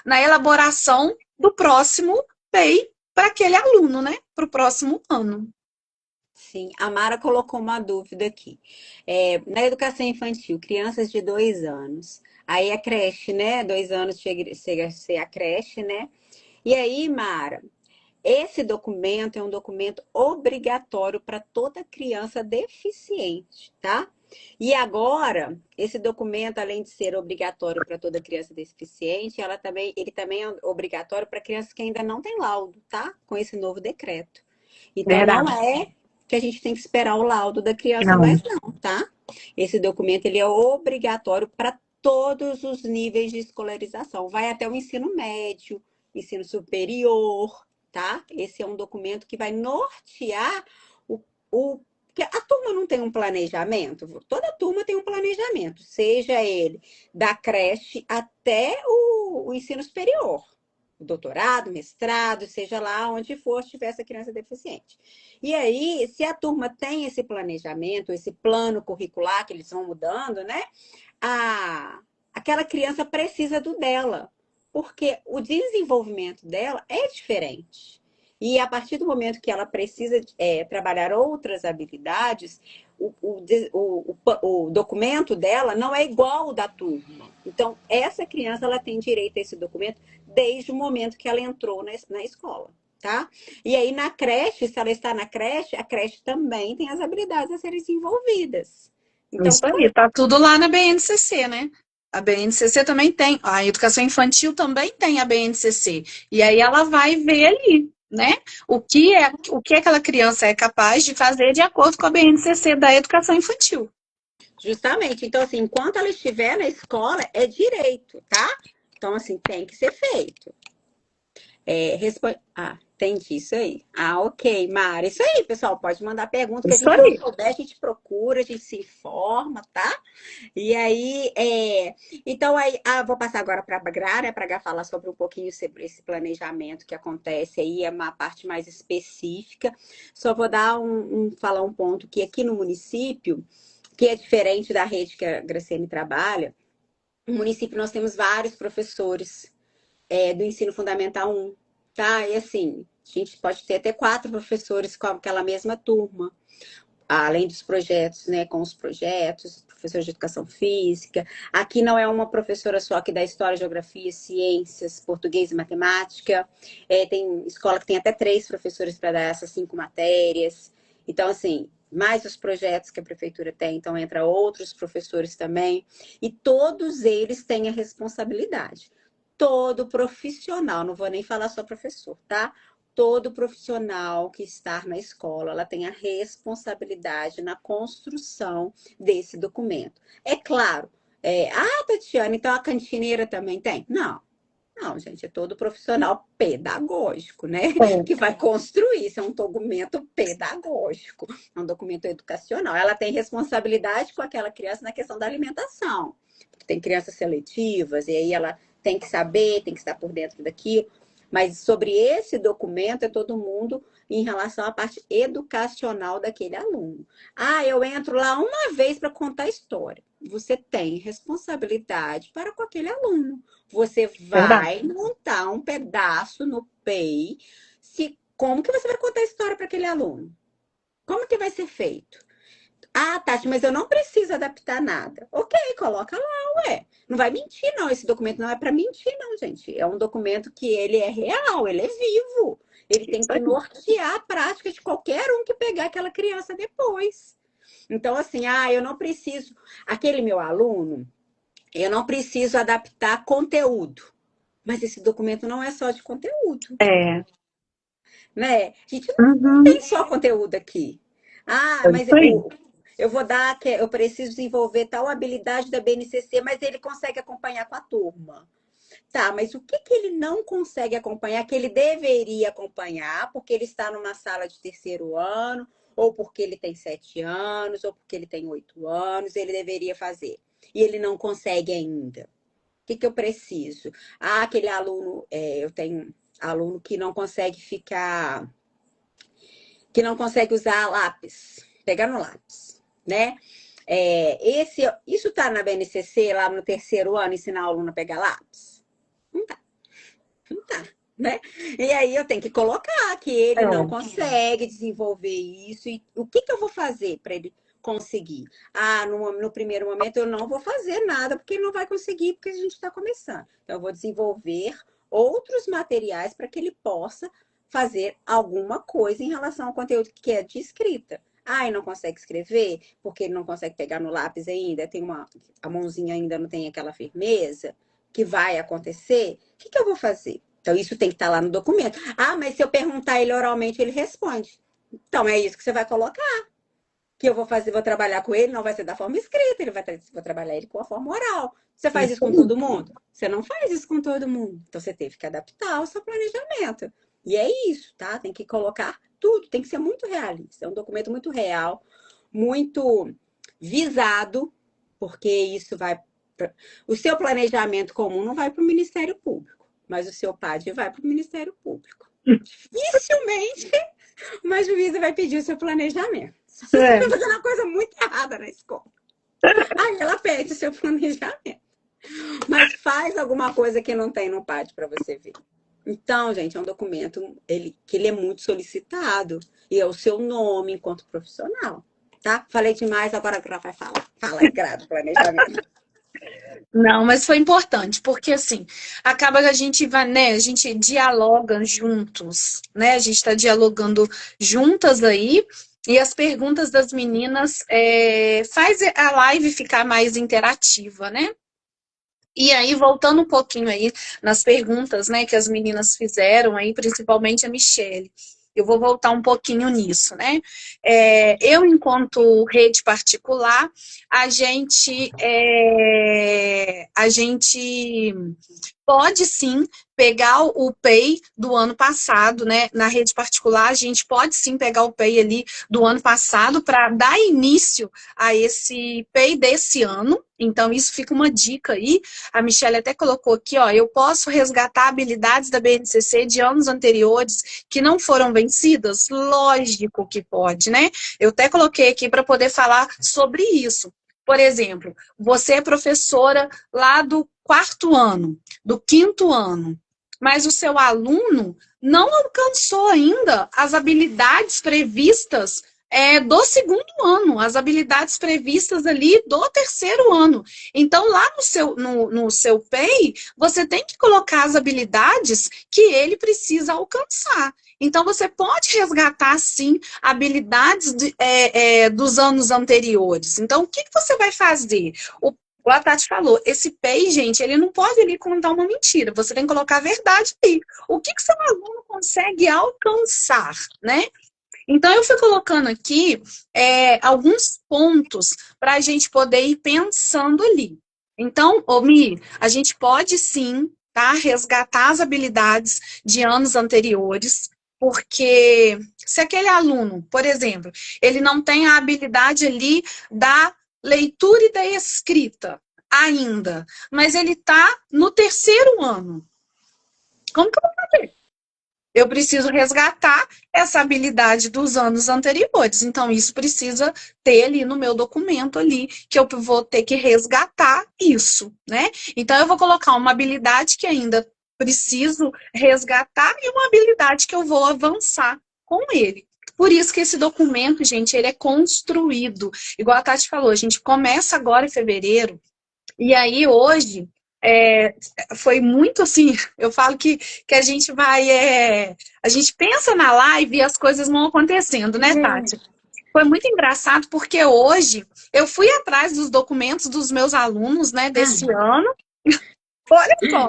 na elaboração do próximo PEI para aquele aluno, né? Para o próximo ano. Sim, a Mara colocou uma dúvida aqui. Na educação infantil, crianças de 2 anos. Aí a creche, né? 2 anos chega a ser a creche, né? E aí, Mara, esse documento é um documento obrigatório para toda criança deficiente, tá? E agora, esse documento, além de ser obrigatório para toda criança deficiente, ele também é obrigatório para crianças que ainda não têm laudo, tá? Com esse novo decreto. Então, não Verdade. é que a gente tem que esperar o laudo da criança Não. mais não, tá? Esse documento, ele é obrigatório para todos os níveis de escolarização. Vai até o ensino médio, ensino superior, tá? Esse é um documento que vai nortear o porque a turma não tem um planejamento, toda turma tem um planejamento, seja ele da creche até o ensino superior, o doutorado, mestrado, seja lá onde for, tiver essa criança deficiente. E aí, se a turma tem esse planejamento, esse plano curricular que eles vão mudando, né? Aquela criança precisa do dela, porque o desenvolvimento dela é diferente. E a partir do momento que ela precisa trabalhar outras habilidades, o documento dela não é igual ao da turma. Então, essa criança ela tem direito a esse documento desde o momento que ela entrou na escola. Tá? E aí, na creche, se ela está na creche, a creche também tem as habilidades a serem desenvolvidas. Então, Isso aí, tá tudo lá na BNCC, né? A BNCC também tem, a educação infantil também tem a BNCC. E aí ela vai ver ali, né? O que aquela criança é capaz de fazer de acordo com a BNCC da educação infantil. justamente. Então, assim, enquanto ela estiver na escola, é direito, tá? Então, assim, tem que ser feito. Entendi isso aí. Ok, Mara. Isso aí, pessoal. Pode mandar pergunta que a Isso gente não aí. souber, a gente procura, a gente se informa, tá? E aí, então aí, vou passar agora para a Gra, né, para falar sobre um pouquinho sobre esse planejamento que acontece aí, é uma parte mais específica. Só vou dar falar um ponto que aqui no município, que é diferente da rede que a Graciane trabalha, no município nós temos vários professores do ensino fundamental 1, tá? E assim, a gente pode ter até 4 professores com aquela mesma turma, além dos projetos, né? Com os projetos, professores de educação física. Aqui não é uma professora só que dá história, geografia, ciências, português e matemática. Tem escola que tem até 3 professores para dar essas 5 matérias. Então, assim, mais os projetos que a prefeitura tem, então entra outros professores também. E todos eles têm a responsabilidade. todo profissional, não vou nem falar só professor, tá? Todo profissional que está na escola, ela tem a responsabilidade na construção desse documento. É claro, Tatiana, então a cantineira também tem? Não. Não, gente, é todo profissional pedagógico, né? É, Que vai construir. Isso é um documento pedagógico, é um documento educacional. Ela tem responsabilidade com aquela criança na questão da alimentação. Porque tem crianças seletivas, e aí ela tem que saber, tem que estar por dentro daquilo. Mas sobre esse documento é todo mundo em relação à parte educacional daquele aluno. Ah, eu entro lá uma vez para contar a história. Você tem responsabilidade para com aquele aluno. Você verdade. vai montar um pedaço no PEI. Como que você vai contar a história para aquele aluno? Como que vai ser feito? Ah, Tati, mas eu não preciso adaptar nada. Ok, coloca lá, ué. Não vai mentir, não. Esse documento não é para mentir, não, gente. É um documento que ele é real, ele é vivo. Ele tem Isso que aí. nortear a prática de qualquer um que pegar aquela criança depois. Então, assim, eu não preciso. Aquele meu aluno, eu não preciso adaptar conteúdo. Mas esse documento não é só de conteúdo, É. né? A gente não Uhum. tem só conteúdo aqui. É Mas isso aí. eu vou dar, eu preciso desenvolver tal habilidade da BNCC, mas ele consegue acompanhar com a turma. Tá, mas o que que ele não consegue acompanhar, que ele deveria acompanhar, porque ele está numa sala de terceiro ano, ou porque ele tem 7 anos, ou porque ele tem 8 anos, ele deveria fazer. E ele não consegue ainda. O que que eu preciso? Aquele aluno, eu tenho aluno que não consegue que não consegue usar lápis, pegar no lápis, né? Isso tá na BNCC, lá no terceiro ano, ensinar o aluno a pegar lápis? Não tá, não tá, né? E aí eu tenho que colocar que ele não É. consegue desenvolver isso. E o que que eu vou fazer para ele conseguir? No primeiro momento eu não vou fazer nada, porque ele não vai conseguir, porque a gente está começando. Então, eu vou desenvolver outros materiais para que ele possa fazer alguma coisa em relação ao conteúdo que é de escrita. E não consegue escrever, porque ele não consegue pegar no lápis ainda, a mãozinha ainda não tem aquela firmeza que vai acontecer. O que que eu vou fazer? Então, isso tem que estar lá no documento. Mas se eu perguntar ele oralmente, ele responde. Então, é isso que você vai colocar. Que eu vou fazer, vou trabalhar com ele, não vai ser da forma escrita, vou trabalhar ele com a forma oral. Você faz isso Isso com aí. todo mundo? Você não faz isso com todo mundo. Então, você teve que adaptar o seu planejamento. E é isso, tá? Tem que colocar tudo, tem que ser muito realista. É um documento muito real, muito visado, porque isso vai. O seu planejamento comum não vai para o Ministério Público, mas o seu PAD vai para o Ministério Público. Dificilmente uma juíza vai pedir o seu planejamento. Se você É. estiver fazendo uma coisa muito errada na escola, aí ela pede o seu planejamento. Mas faz alguma coisa que não tem no PAD para você ver. Então, gente, é um documento que ele é muito solicitado. E é o seu nome enquanto profissional. Tá? Falei demais, agora a Gra vai falar. Fala aí, Gra, do planejamento. Não, mas foi importante, porque assim, acaba que a gente vai, né? A gente dialoga juntos, né? A gente está dialogando juntas aí, e as perguntas das meninas faz a live ficar mais interativa, né? E aí, voltando um pouquinho aí nas perguntas, né, que as meninas fizeram aí, principalmente a Michelle. Eu vou voltar um pouquinho nisso, né? Eu, enquanto rede particular, a gente pode sim pegar o PEI do ano passado, né? Na rede particular, a gente pode sim pegar o PEI ali do ano passado para dar início a esse PEI desse ano. Então, isso fica uma dica aí. A Michelle até colocou aqui, ó, eu posso resgatar habilidades da BNCC de anos anteriores que não foram vencidas? Lógico que pode, né? Eu até coloquei aqui para poder falar sobre isso. Por exemplo, você é professora lá do quarto ano, do quinto ano, mas o seu aluno não alcançou ainda as habilidades previstas do segundo ano, as habilidades previstas ali do terceiro ano. Então, lá no seu PEI, você tem que colocar as habilidades que ele precisa alcançar. Então, você pode resgatar, sim, habilidades dos anos anteriores. Então, o que você vai fazer? O a Tati falou, esse PEI, gente, ele não pode ali contar uma mentira. Você tem que colocar a verdade aí. O que seu aluno consegue alcançar, né? Então, eu fui colocando aqui alguns pontos para a gente poder ir pensando ali. Então, Mi, a gente pode sim, tá, resgatar as habilidades de anos anteriores, porque se aquele aluno, por exemplo, ele não tem a habilidade ali da leitura e da escrita ainda, mas ele está no terceiro ano, como que eu vou fazer? Eu preciso resgatar essa habilidade dos anos anteriores. Então, isso precisa ter ali no meu documento ali, que eu vou ter que resgatar isso, né? Então, eu vou colocar uma habilidade que ainda preciso resgatar e uma habilidade que eu vou avançar com ele. Por isso que esse documento, gente, ele é construído. Igual a Tati falou, a gente começa agora em fevereiro, e aí hoje foi muito assim, eu falo que a gente vai, a gente pensa na live e as coisas vão acontecendo, né, Tati? Foi muito engraçado porque hoje eu fui atrás dos documentos dos meus alunos, né, desse ano. Olha só,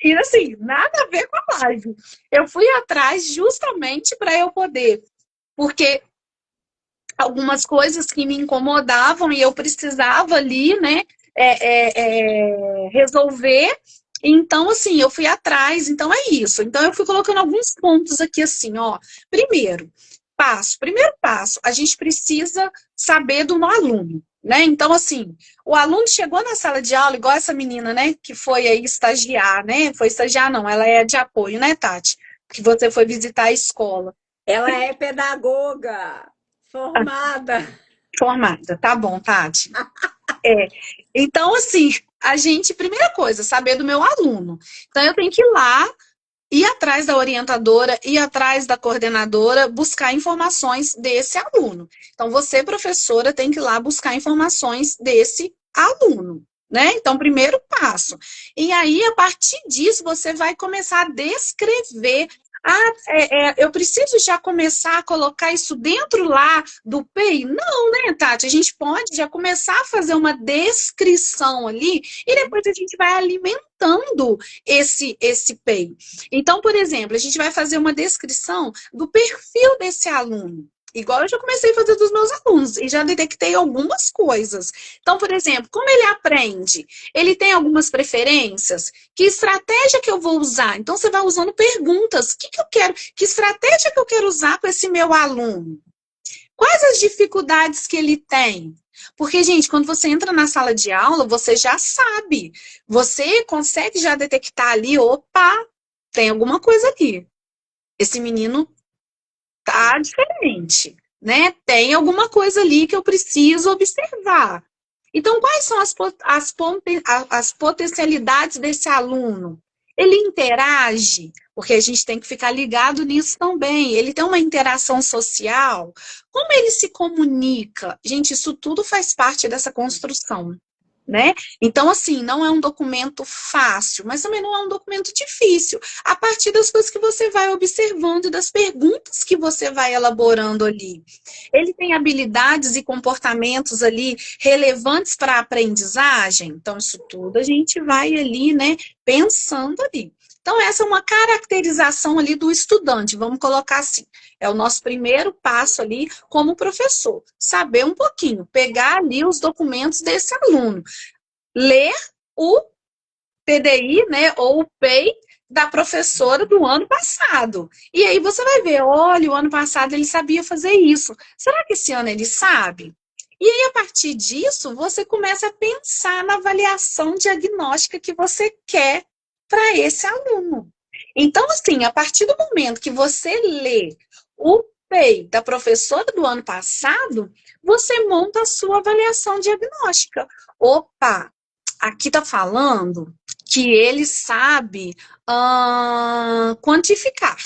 e assim, nada a ver com a live. Eu fui atrás justamente para eu poder, porque algumas coisas que me incomodavam e eu precisava ali, né, resolver. Então, assim, eu fui atrás, então é isso. Então, eu fui colocando alguns pontos aqui, assim, ó. Primeiro passo, a gente precisa saber do aluno, né? Então, assim, o aluno chegou na sala de aula, igual essa menina, né, que foi aí estagiar, né? Foi estagiar, não, ela é de apoio, né, Tati? Que você foi visitar a escola. Ela é pedagoga formada. Formada, tá bom, Tati. Então, assim, a gente, primeira coisa, saber do meu aluno. Então, eu tenho que ir lá, ir atrás da orientadora, ir atrás da coordenadora, buscar informações desse aluno. Então, você, professora, tem que ir lá buscar informações desse aluno, né? Então, primeiro passo. E aí, a partir disso, você vai começar a descrever. Eu preciso já começar a colocar isso dentro lá do PEI? Não, né, Tati? A gente pode já começar a fazer uma descrição ali e depois a gente vai alimentando esse PEI. Então, por exemplo, a gente vai fazer uma descrição do perfil desse aluno. Igual eu já comecei a fazer dos meus alunos e já detectei algumas coisas. Então, por exemplo, como ele aprende? Ele tem algumas preferências? Que estratégia que eu vou usar? Então, você vai usando perguntas. O que eu quero? Que estratégia que eu quero usar com esse meu aluno? Quais as dificuldades que ele tem? Porque, gente, quando você entra na sala de aula, você já sabe. Você consegue já detectar ali, opa, tem alguma coisa aqui. Esse menino tá diferente, né? Tem alguma coisa ali que eu preciso observar. Então, quais são as potencialidades desse aluno? Ele interage, porque a gente tem que ficar ligado nisso também. Ele tem uma interação social. Como ele se comunica? Gente, isso tudo faz parte dessa construção, né? Então, assim, não é um documento fácil, mas também não é um documento difícil. A partir das coisas que você vai observando, das perguntas que você vai elaborando ali. Ele tem habilidades e comportamentos ali relevantes para a aprendizagem? Então, isso tudo a gente vai ali, né, pensando ali. Então, essa é uma caracterização ali do estudante, vamos colocar assim. É o nosso primeiro passo ali como professor. Saber um pouquinho, pegar ali os documentos desse aluno. Ler o PDI, né, ou o PEI da professora do ano passado. E aí você vai ver, olha, o ano passado ele sabia fazer isso. Será que esse ano ele sabe? E aí, a partir disso, você começa a pensar na avaliação diagnóstica que você quer para esse aluno. Então, assim, a partir do momento que você lê o PEI da professora do ano passado, você monta a sua avaliação diagnóstica. Opa, aqui está falando que ele sabe quantificar.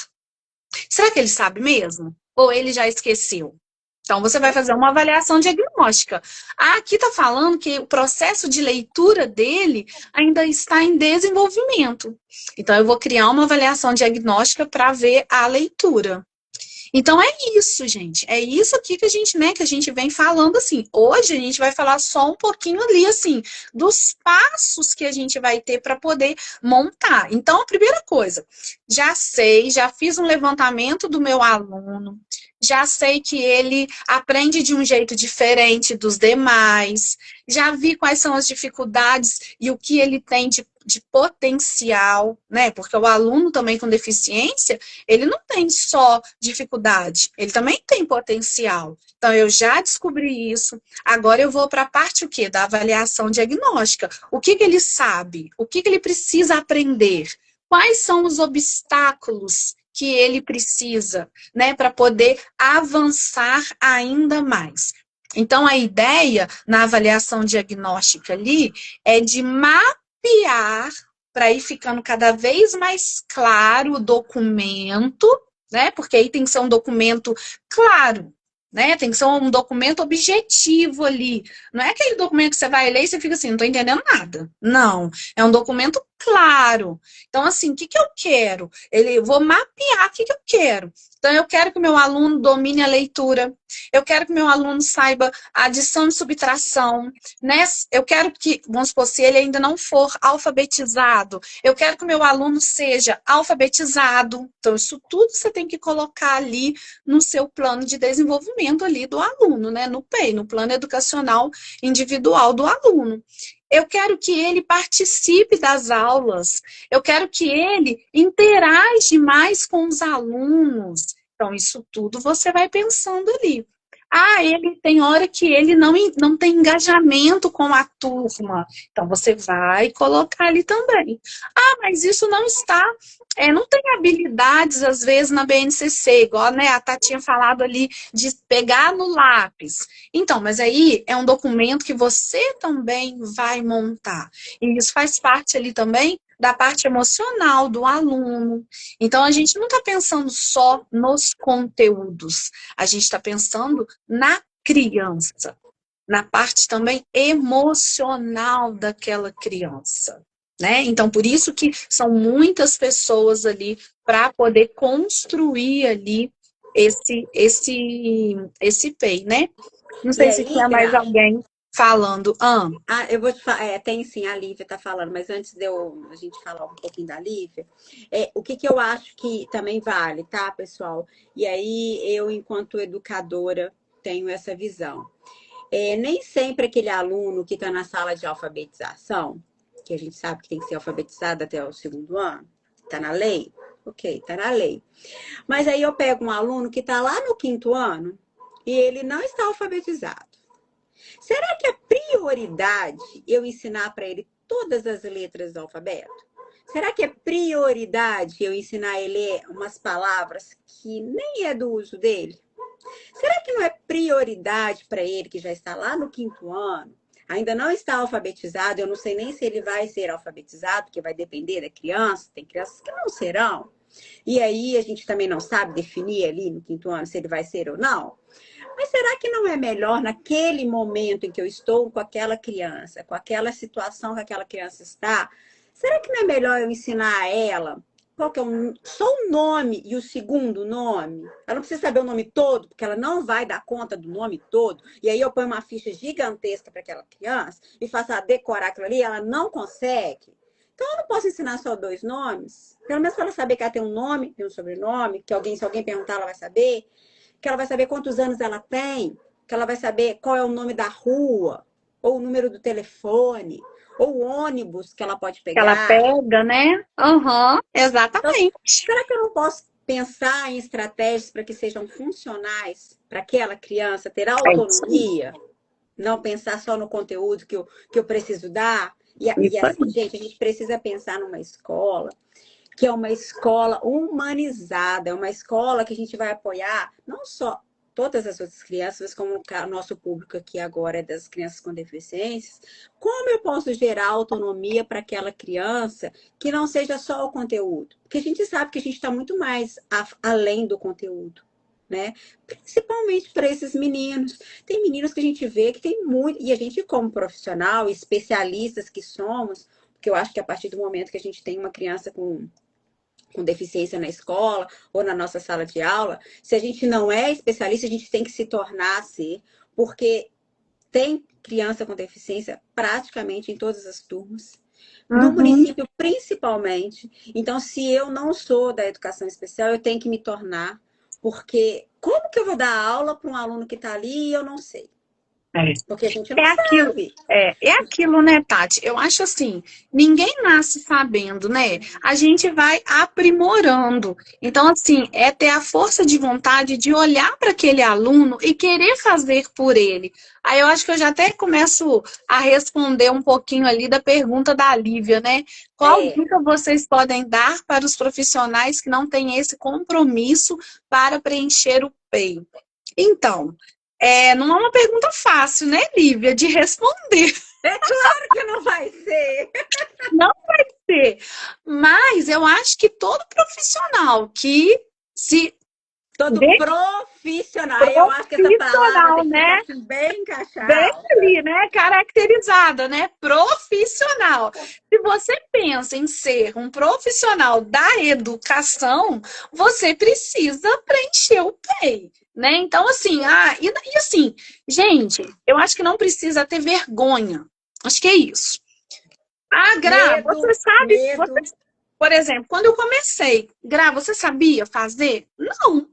Será que ele sabe mesmo? Ou ele já esqueceu? Então, você vai fazer uma avaliação diagnóstica. Aqui está falando que o processo de leitura dele ainda está em desenvolvimento. Então, eu vou criar uma avaliação diagnóstica para ver a leitura. Então é isso, gente. É isso aqui que a gente, né, que a gente vem falando assim. Hoje a gente vai falar só um pouquinho ali assim dos passos que a gente vai ter para poder montar. Então, a primeira coisa, já sei, já fiz um levantamento do meu aluno, já sei que ele aprende de um jeito diferente dos demais, já vi quais são as dificuldades e o que ele tem de potencial, né? Porque o aluno também com deficiência, ele não tem só dificuldade, ele também tem potencial. Então, eu já descobri isso. Agora eu vou para a parte o quê? Da avaliação diagnóstica. O que que ele sabe? O que que ele precisa aprender? Quais são os obstáculos que ele precisa, né, para poder avançar ainda mais? Então, a ideia na avaliação diagnóstica ali é de mapear para ir ficando cada vez mais claro o documento, né? Porque aí tem que ser um documento claro, né? Tem que ser um documento objetivo ali. Não é aquele documento que você vai ler e você fica assim, não estou entendendo nada. Não, é um documento claro. Então, assim, o que que eu quero? Eu vou mapear o que que eu quero. Então, eu quero que o meu aluno domine a leitura, eu quero que o meu aluno saiba a adição e subtração, né? Eu quero que, vamos supor, se ele ainda não for alfabetizado, eu quero que o meu aluno seja alfabetizado. Então, isso tudo você tem que colocar ali no seu plano de desenvolvimento ali do aluno, né? No PEI, no plano educacional individual do aluno. Eu quero que ele participe das aulas, eu quero que ele interage mais com os alunos. Então, isso tudo você vai pensando ali. Ah, ele tem hora que ele não tem engajamento com a turma. Então, você vai colocar ali também. Ah, mas isso não está, não tem habilidades, às vezes, na BNCC, igual, né, a Tati tinha falado ali, de pegar no lápis. Então, mas aí é um documento que você também vai montar. E isso faz parte ali também da parte emocional do aluno. Então, a gente não está pensando só nos conteúdos, a gente está pensando na criança, na parte também emocional daquela criança, né? Então, por isso que são muitas pessoas ali para poder construir ali esse PEI, né? Não E sei se aí, tinha mais Gra, alguém falando. eu vou te falar, tem sim, a Lívia tá falando, mas antes de a gente falar um pouquinho da Lívia, o que que eu acho que também vale, tá, pessoal? E aí, eu, enquanto educadora, tenho essa visão. Nem sempre aquele aluno que está na sala de alfabetização, que a gente sabe que tem que ser alfabetizado até o segundo ano, está na lei? Ok, está na lei. Mas aí eu pego um aluno que está lá no quinto ano e ele não está alfabetizado. Será que é prioridade eu ensinar para ele todas as letras do alfabeto? Será que é prioridade eu ensinar ele umas palavras que nem é do uso dele? Será que não é prioridade para ele que já está lá no quinto ano, ainda não está alfabetizado? Eu não sei nem se ele vai ser alfabetizado, porque vai depender da criança. Tem crianças que não serão. E aí a gente também não sabe definir ali no quinto ano se ele vai ser ou não. Mas será que não é melhor naquele momento em que eu estou com aquela criança, com aquela situação que aquela criança está, será que não é melhor eu ensinar a ela qual que é só o nome e o segundo nome? Ela não precisa saber o nome todo, porque ela não vai dar conta do nome todo. E aí eu ponho uma ficha gigantesca para aquela criança e faço ela decorar aquilo ali, ela não consegue. Então eu não posso ensinar só dois nomes. Pelo menos para ela saber que ela tem um nome, tem um sobrenome, que alguém, se alguém perguntar, ela vai saber, que ela vai saber quantos anos ela tem, que ela vai saber qual é o nome da rua, ou o número do telefone, ou o ônibus que ela pode Que ela pegar. pega, né? Aham, Então, exatamente. será que eu não posso pensar em estratégias para que sejam funcionais para aquela criança ter É isso aí. autonomia? Não pensar só no conteúdo que eu preciso dar? E Isso assim, aí. gente, a gente precisa pensar numa escola que é uma escola humanizada, é uma escola que a gente vai apoiar não só todas as outras crianças, como o nosso público aqui agora é das crianças com deficiências, como eu posso gerar autonomia para aquela criança que não seja só o conteúdo? Porque a gente sabe que a gente está muito mais além do conteúdo. Né? Principalmente para esses meninos. Tem meninos que a gente vê que tem muito, e a gente, como profissional, especialistas que somos, porque eu acho que a partir do momento que a gente tem uma criança com com deficiência na escola ou na nossa sala de aula, se a gente não é especialista, a gente tem que se tornar a ser, porque tem criança com deficiência praticamente em todas as turmas, no Uhum. município principalmente. Então, se eu não sou da educação especial, eu tenho que me tornar, porque como que eu vou dar aula para um aluno que está ali e eu não sei? É. Porque a gente É não aquilo, sabe. é aquilo, né, Tati? Eu acho assim, ninguém nasce sabendo, né? A gente vai aprimorando. Então, assim, é ter a força de vontade de olhar para aquele aluno e querer fazer por ele. Aí eu acho que eu já até começo a responder um pouquinho ali da pergunta da Lívia, né? Qual É, dica vocês podem dar para os profissionais que não têm esse compromisso para preencher o PEI? Então, não é uma pergunta fácil, né, Lívia, de responder. é claro que não vai ser. Não vai ser. Mas eu acho que todo profissional que se Todo vê profissional. Eu acho que essa palavra profissional, tem que ficar né? assim, bem Bem encaixada. ali, né? Caracterizada, né? Profissional. Se você pensa em ser um profissional da educação, você precisa preencher o PEI, né? Então, assim, e assim, gente, eu acho que não precisa ter vergonha. Acho que é isso. Ah, Gra, você Medo, sabe, medo. por exemplo, quando eu comecei, Gra, você sabia fazer? Não,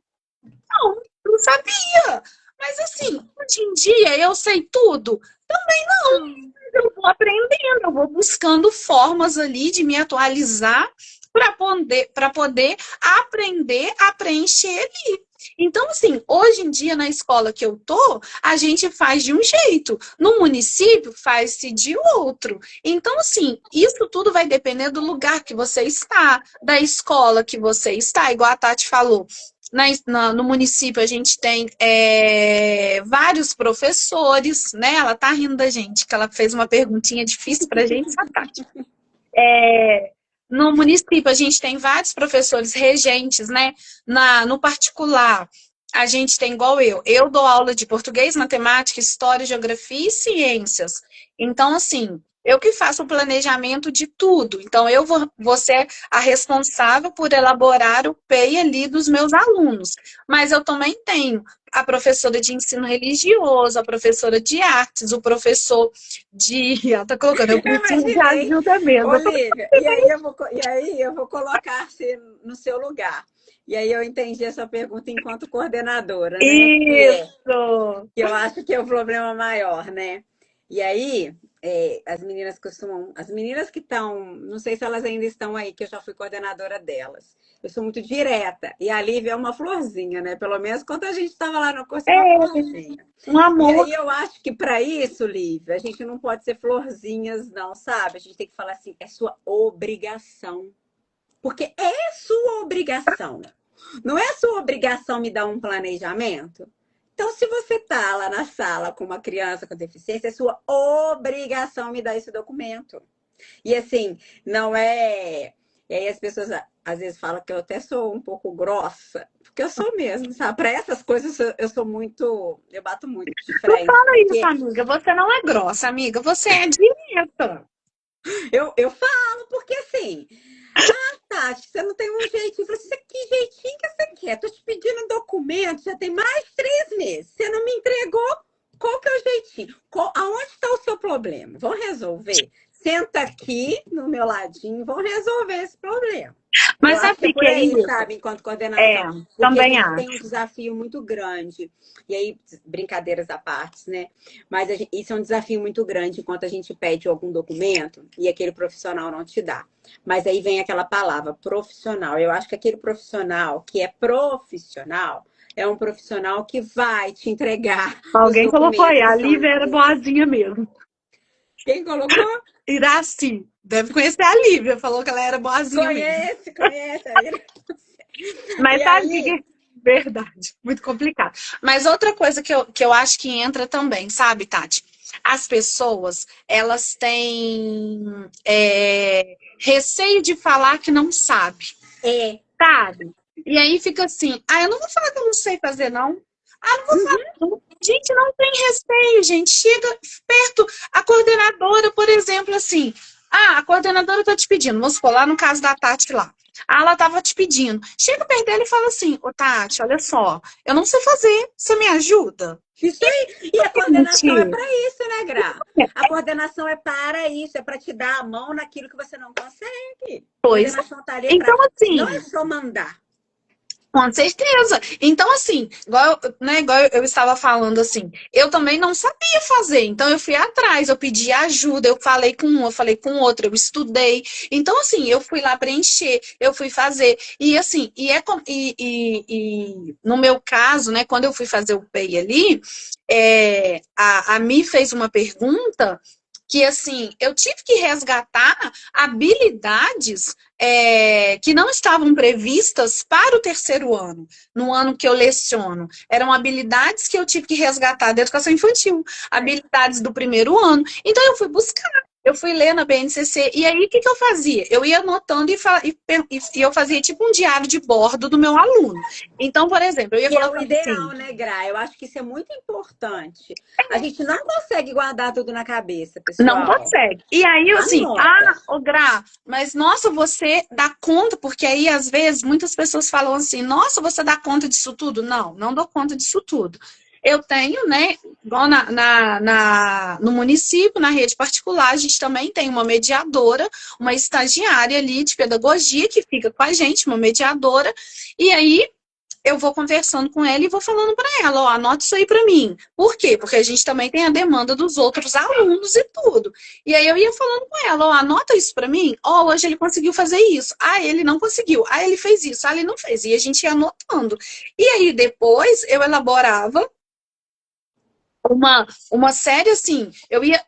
não sabia. Mas assim, hoje em dia eu sei tudo. Não. Eu vou aprendendo, eu vou buscando formas ali de me atualizar para poder aprender a preencher ali. Então, assim, hoje em dia na escola que eu tô, a gente faz de um jeito, no município faz-se de outro. Então, assim, isso tudo vai depender do lugar que você está, da escola que você está, igual a Tati falou. No município a gente tem vários professores, né? Ela tá rindo da gente, que ela fez uma perguntinha difícil pra gente, sabe, Tati? No município a gente tem vários professores regentes, né? No particular, a gente tem igual eu. Eu dou aula de português, matemática, história, geografia e ciências. Então, assim, eu que faço o planejamento de tudo. Então, eu vou ser a responsável por elaborar o PEI ali dos meus alunos. Mas eu também tenho a professora de ensino religioso, a professora de artes, o professor de. Ela tá colocando, eu Eu preciso de imaginei. ajuda mesmo. Eu tô Olivia, e aí eu vou colocar-se no seu lugar. E aí eu entendi a sua pergunta enquanto coordenadora, né? Isso! Que eu acho que é o problema maior, né? E aí, as meninas costumam. As meninas que estão. Não sei se elas ainda estão aí, que eu já fui coordenadora delas. Eu sou muito direta. E a Lívia é uma florzinha, né? Pelo menos quando a gente estava lá no curso, é uma É, florzinha. um E amor. aí eu acho que para isso, Lívia, a gente não pode ser florzinhas, não, sabe? A gente tem que falar assim: é sua obrigação. Porque é sua obrigação. Não é sua obrigação me dar um planejamento? Então, se você tá lá na sala com uma criança com deficiência, é sua obrigação me dar esse documento. E assim, não é. E aí as pessoas às vezes falam que eu até sou um pouco grossa, porque eu sou mesmo, sabe? Para essas coisas eu sou muito. Eu bato muito de Não frente, fala isso, porque amiga. Você não é grossa, amiga. Você é direta. eu falo, porque assim. Tati, você não tem um jeitinho. Eu falei assim, que jeitinho que você quer? Tô te pedindo um documento, já tem mais 3 meses. Você não me entregou? Qual que é o jeitinho? Aonde está o seu problema? Vamos resolver? Senta aqui no meu ladinho, vamos resolver esse problema. Eu Mas acho sabe que é o que por é aí, isso? sabe, enquanto É, coordenação. Porque a também gente tem um acho. desafio muito grande. E aí, brincadeiras à parte, né? Mas isso é um desafio muito grande enquanto a gente pede algum documento e aquele profissional não te dá. Mas aí vem aquela palavra, profissional. Eu acho que aquele profissional que é profissional é um profissional que vai te entregar os Alguém colocou aí. documentos que A são Lívia era necessários. boazinha mesmo. Quem colocou? Iraci. Deve conhecer a Lívia. Falou que ela era boazinha mesmo. Conhece, conhece. Mas E sabe o que aí, é? Verdade. Muito complicado. Mas outra coisa que eu acho que entra também, sabe, Tati? As pessoas, elas têm receio de falar que não sabe. é. Sabe? E aí fica assim, eu não vou falar que eu não sei fazer, não. Não vou falar. Uhum. Não. Gente, não tem receio, gente. Chega perto, a coordenadora, por exemplo, assim. A coordenadora tá te pedindo, vamos supor, lá no caso da Tati lá. Ah, ela tava te pedindo. Chega perto dele e fala assim, ô Tati, olha só, eu não sei fazer, você me ajuda? Isso aí. E a coordenação é Gente, para isso, né, Gra? A coordenação é para isso, é para te dar a mão naquilo que você não consegue. A pois é. coordenação tá ali para. Então, Não é assim, só mandar. com certeza. Então, assim, igual eu estava falando assim, eu também não sabia fazer, então eu fui atrás, eu pedi ajuda, eu falei com um, eu falei com outro, eu estudei. Então, assim, eu fui lá preencher, eu fui fazer. E assim, e no meu caso, né, quando eu fui fazer o PEI ali, a Mi fez uma pergunta que assim, eu tive que resgatar habilidades que não estavam previstas para o terceiro ano, no ano que eu leciono. Eram habilidades que eu tive que resgatar da educação infantil, habilidades do primeiro ano. Então eu fui buscar. Eu fui ler na BNCC, e aí o que eu fazia? Eu ia anotando e eu fazia tipo um diário de bordo do meu aluno. Então, por exemplo, eu ia Que é o colocando ideal, assim, né, Gra? Eu acho que isso é muito importante. A gente não consegue guardar tudo na cabeça, não pessoal. consegue. E aí, assim, Anota. ô Gra, mas nossa, você dá conta, porque aí, às vezes, muitas pessoas falam assim, nossa, você dá conta disso tudo? Não, não dou conta disso tudo. Eu tenho, né, igual no município, na rede particular, a gente também tem uma mediadora, uma estagiária ali de pedagogia que fica com a gente, uma mediadora, e aí eu vou conversando com ela e vou falando para ela, ó, anota isso aí para mim. Por quê? Porque a gente também tem a demanda dos outros alunos e tudo. E aí eu ia falando com ela, ó, anota isso para mim. Ó, hoje ele conseguiu fazer isso. Ah, ele não conseguiu. Ah, ele fez isso. Ah, ele não fez. E a gente ia anotando. E aí depois eu elaborava uma série assim, eu ia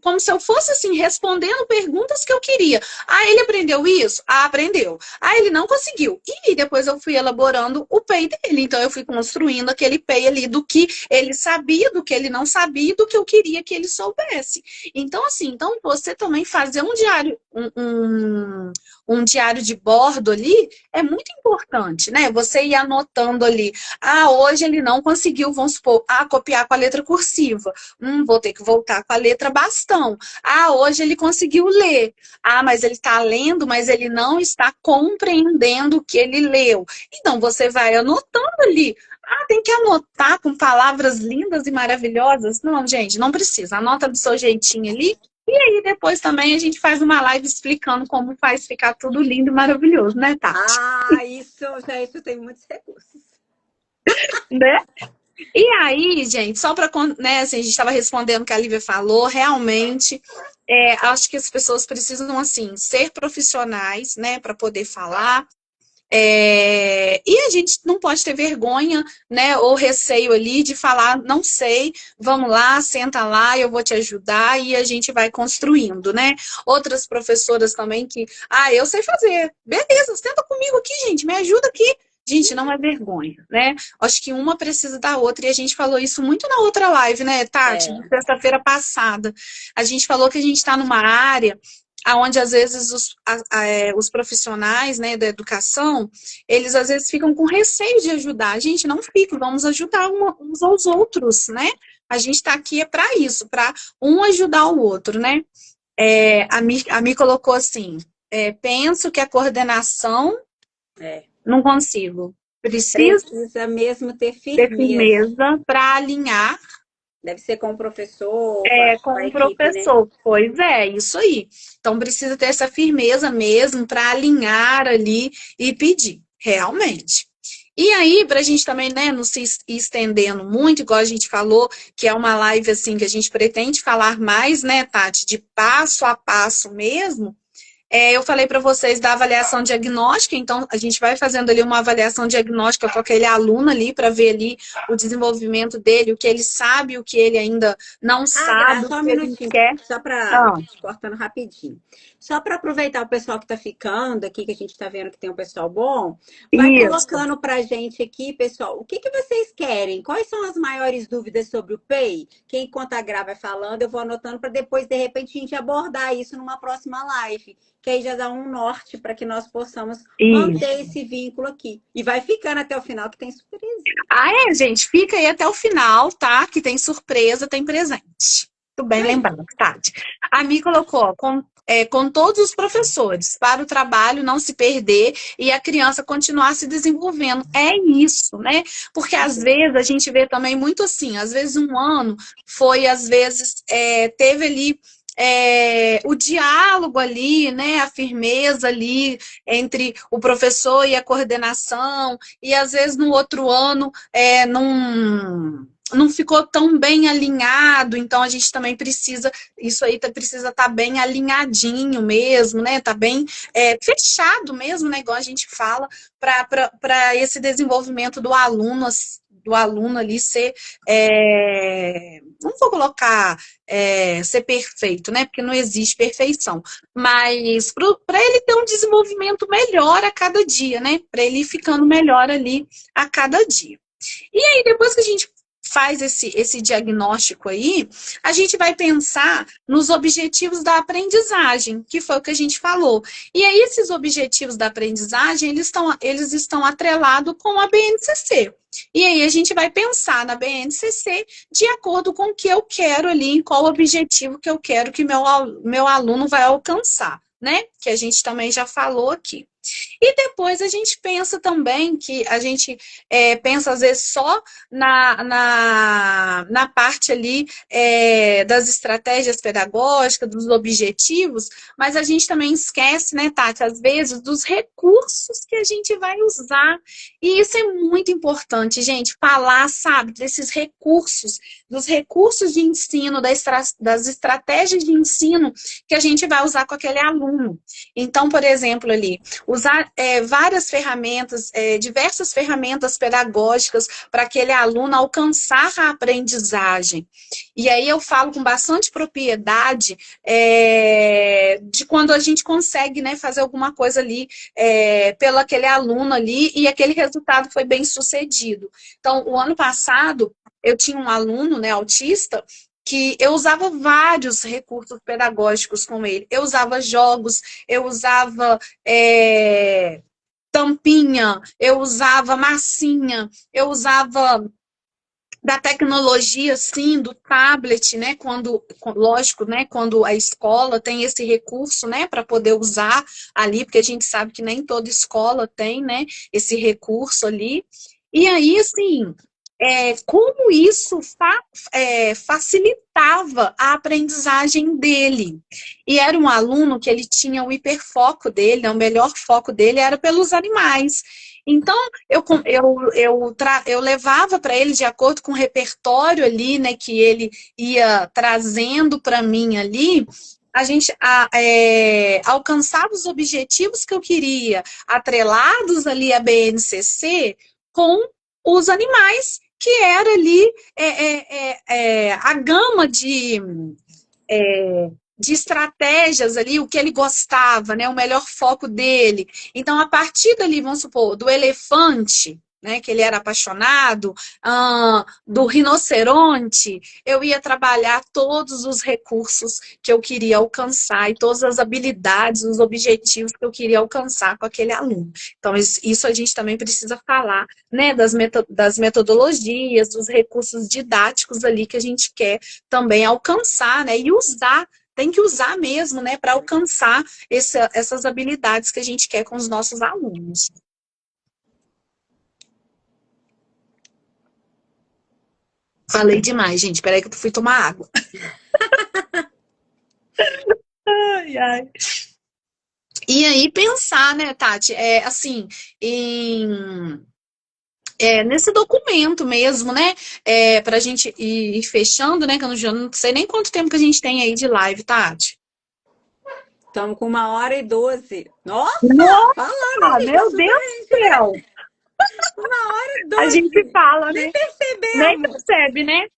como se eu fosse assim, respondendo perguntas que eu queria. Ah, ele aprendeu isso? Ah, aprendeu. Ah, ele não conseguiu. E depois eu fui elaborando o PEI dele. Então eu fui construindo aquele PEI ali do que ele sabia, do que ele não sabia, do que eu queria que ele soubesse. Então, assim, então você também fazer um diário, um diário de bordo ali é muito importante, né? Você ir anotando ali. Ah, hoje ele não conseguiu, vamos supor, copiar com a letra cursiva. Vou ter que voltar com a letra bastão. Ah, hoje ele conseguiu ler. Ah, mas ele está lendo, mas ele não está compreendendo o que ele leu. Então, você vai anotando ali. Ah, tem que anotar com palavras lindas e maravilhosas? Não, gente, não precisa. Anota do seu jeitinho ali. E aí, depois também a gente faz uma live explicando como faz ficar tudo lindo e maravilhoso, né, Tati? Ah, isso tem muitos recursos. Né? E aí, gente, só para, né, assim, a gente estava respondendo o que a Lívia falou, realmente, acho que as pessoas precisam, assim, ser profissionais, né, para poder falar, e a gente não pode ter vergonha, né, ou receio ali de falar, não sei, vamos lá, senta lá, eu vou te ajudar, e a gente vai construindo, né? Outras professoras também que, eu sei fazer, beleza, senta comigo aqui, gente, me ajuda aqui. Gente, não é vergonha, né? Acho que uma precisa da outra, e a gente falou isso muito na outra live, né, Tati? É. Sexta-feira passada. A gente falou que a gente está numa área onde às vezes os profissionais, né, da educação, eles às vezes ficam com receio de ajudar. A gente não fica, vamos ajudar uns aos outros, né? A gente está aqui para isso, para um ajudar o outro, né? A Mi colocou assim, penso que a coordenação É. não consigo. Preciso Precisa mesmo ter ter firmeza. firmeza para alinhar Deve ser com o professor, com a com o equipe, né? professor. Pois é, isso aí. Então precisa ter essa firmeza mesmo para alinhar ali e pedir, realmente. E aí, para a gente também, né, não se estendendo muito, igual a gente falou, que é uma live assim que a gente pretende falar mais, né, Tati, de passo a passo mesmo. Eu falei para vocês da avaliação diagnóstica, então a gente vai fazendo ali uma avaliação diagnóstica com aquele aluno ali para ver ali o desenvolvimento dele, o que ele sabe, o que ele ainda não Gra, sabe, o só um que ele minutinho, quer. só para Ah, te cortando rapidinho. Só para aproveitar o pessoal que está ficando aqui, que a gente está vendo que tem um pessoal bom, vai isso. colocando para a gente aqui, pessoal, o que vocês querem? Quais são as maiores dúvidas sobre o PEI? Que enquanto a Gra vai falando, eu vou anotando para depois, de repente, a gente abordar isso numa próxima live, que aí já dá um norte para que nós possamos Isso. manter esse vínculo aqui. E vai ficando até o final, que tem surpresa. Gente, fica aí até o final, tá? Que tem surpresa, tem presente. Muito bem lembrado, Tati. A Mi colocou, com todos os professores, para o trabalho não se perder e a criança continuar se desenvolvendo. É isso, né? Porque às vezes a gente vê também muito assim, às vezes um ano foi, às vezes, teve ali o diálogo ali, né, a firmeza ali entre o professor e a coordenação, e às vezes no outro ano não ficou tão bem alinhado, então a gente também precisa, isso aí precisa estar bem alinhadinho mesmo, né? Tá bem fechado mesmo, né? Igual a gente fala, para esse desenvolvimento do aluno ali ser, não vou colocar ser perfeito, né? Porque não existe perfeição, mas para ele ter um desenvolvimento melhor a cada dia, né? Para ele ir ficando melhor ali a cada dia. E aí, depois que a gente faz esse diagnóstico aí, a gente vai pensar nos objetivos da aprendizagem, que foi o que a gente falou. E aí, esses objetivos da aprendizagem, eles estão atrelados com a BNCC. E aí, a gente vai pensar na BNCC de acordo com o que eu quero ali, em qual objetivo que eu quero que meu aluno vai alcançar, né? Que a gente também já falou aqui. E depois a gente pensa também que a gente pensa às vezes só na parte ali das estratégias pedagógicas, dos objetivos, mas a gente também esquece, né, Tati, às vezes dos recursos que a gente vai usar. E isso é muito importante, gente, falar, sabe, desses recursos, dos recursos de ensino, das estratégias de ensino que a gente vai usar com aquele aluno. Então, por exemplo, ali, usar várias ferramentas, diversas ferramentas pedagógicas para aquele aluno alcançar a aprendizagem. E aí eu falo com bastante propriedade de quando a gente consegue, né, fazer alguma coisa ali pelo aquele aluno ali e aquele resultado foi bem sucedido. Então, o ano passado, eu tinha um aluno, né, autista, que eu usava vários recursos pedagógicos com ele. Eu usava jogos, eu usava tampinha, eu usava massinha, eu usava da tecnologia, sim, do tablet, né, lógico, né, quando a escola tem esse recurso, né, para poder usar ali, porque a gente sabe que nem toda escola tem, né, esse recurso ali. E aí, assim, como isso facilitava a aprendizagem dele. E era um aluno que ele tinha o hiperfoco dele, né, o melhor foco dele era pelos animais. Então, eu levava para ele de acordo com o repertório ali, né, que ele ia trazendo para mim ali, a gente alcançava os objetivos que eu queria, atrelados ali à BNCC, com os animais, que era ali a gama de estratégias ali, o que ele gostava, né, o melhor foco dele. Então, a partir dali, vamos supor, do elefante, né, que ele era apaixonado, do rinoceronte, eu ia trabalhar todos os recursos que eu queria alcançar e todas as habilidades, os objetivos que eu queria alcançar com aquele aluno. Então, isso a gente também precisa falar, né, das metodologias, dos recursos didáticos ali que a gente quer também alcançar, né, e usar. Tem que usar mesmo, né, para alcançar essas habilidades que a gente quer com os nossos alunos. Falei demais, gente. Peraí que eu fui tomar água. Ai, ai. E aí pensar, né, Tati, assim, nesse documento mesmo, né, pra gente ir fechando, né, que eu já não sei nem quanto tempo que a gente tem aí de live, Tati. Estamos com 1h12. Nossa! Nossa, falando meu isso, Deus do céu! 1h12. A gente fala, né? Nem percebemos. Nem percebe, né?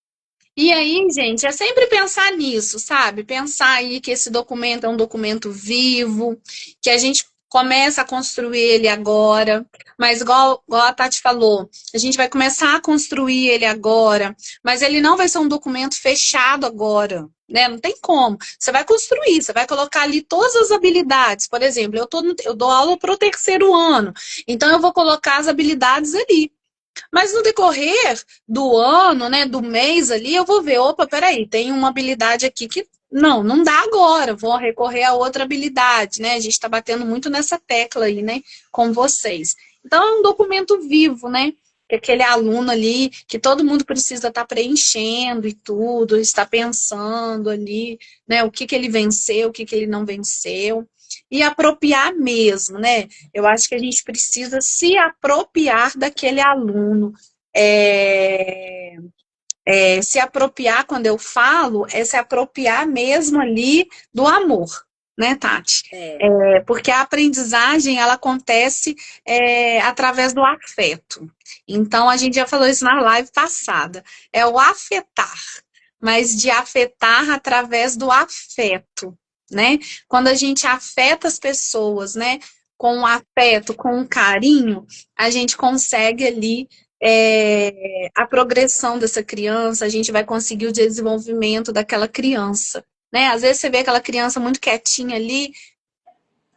E aí, gente, é sempre pensar nisso, sabe? Pensar aí que esse documento é um documento vivo, que a gente começa a construir ele agora, mas igual a Tati falou, a gente vai começar a construir ele agora, mas ele não vai ser um documento fechado agora, né? Não tem como. Você vai construir, você vai colocar ali todas as habilidades. Por exemplo, eu dou aula para o 3º ano, então eu vou colocar as habilidades ali. Mas no decorrer do ano, né, do mês ali, eu vou ver, opa, peraí, tem uma habilidade aqui que não dá agora, vou recorrer a outra habilidade, né? A gente está batendo muito nessa tecla aí, né, com vocês. Então, é um documento vivo, né? Que aquele aluno ali, que todo mundo precisa estar preenchendo e tudo, está pensando ali, né? O que que ele venceu, o que que ele não venceu. E apropriar mesmo, né? Eu acho que a gente precisa se apropriar daquele aluno. É, se apropriar, quando eu falo, é se apropriar mesmo ali do amor, né, Tati? É, Porque a aprendizagem, ela acontece através do afeto. Então, a gente já falou isso na live passada. É o afetar, mas de afetar através do afeto, né? Quando a gente afeta as pessoas, né, com afeto, com carinho, a gente consegue ali a progressão dessa criança, a gente vai conseguir o desenvolvimento daquela criança, né? Às vezes você vê aquela criança muito quietinha ali,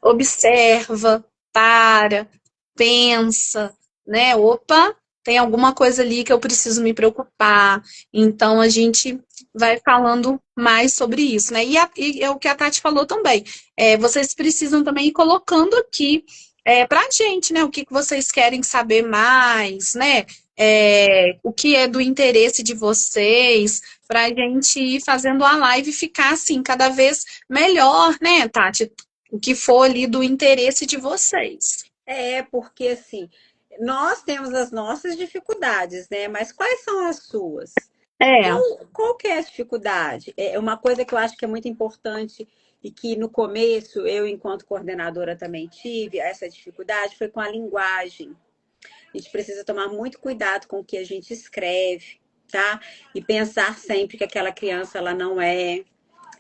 observa, para, pensa, né? Opa, tem alguma coisa ali que eu preciso me preocupar. Então a gente vai falando mais sobre isso, né? E é o que a Tati falou também. Vocês precisam também ir colocando aqui para a gente, né? O que vocês querem saber mais, né? O que é do interesse de vocês, para a gente ir fazendo a live ficar assim, cada vez melhor, né, Tati? O que for ali do interesse de vocês. porque assim, nós temos as nossas dificuldades, né? Mas quais são as suas? É, Qual que é a dificuldade? É uma coisa que eu acho que é muito importante e que no começo eu, enquanto coordenadora, também tive essa dificuldade, foi com a linguagem. A gente precisa tomar muito cuidado com o que a gente escreve, tá? E pensar sempre que aquela criança, ela não é,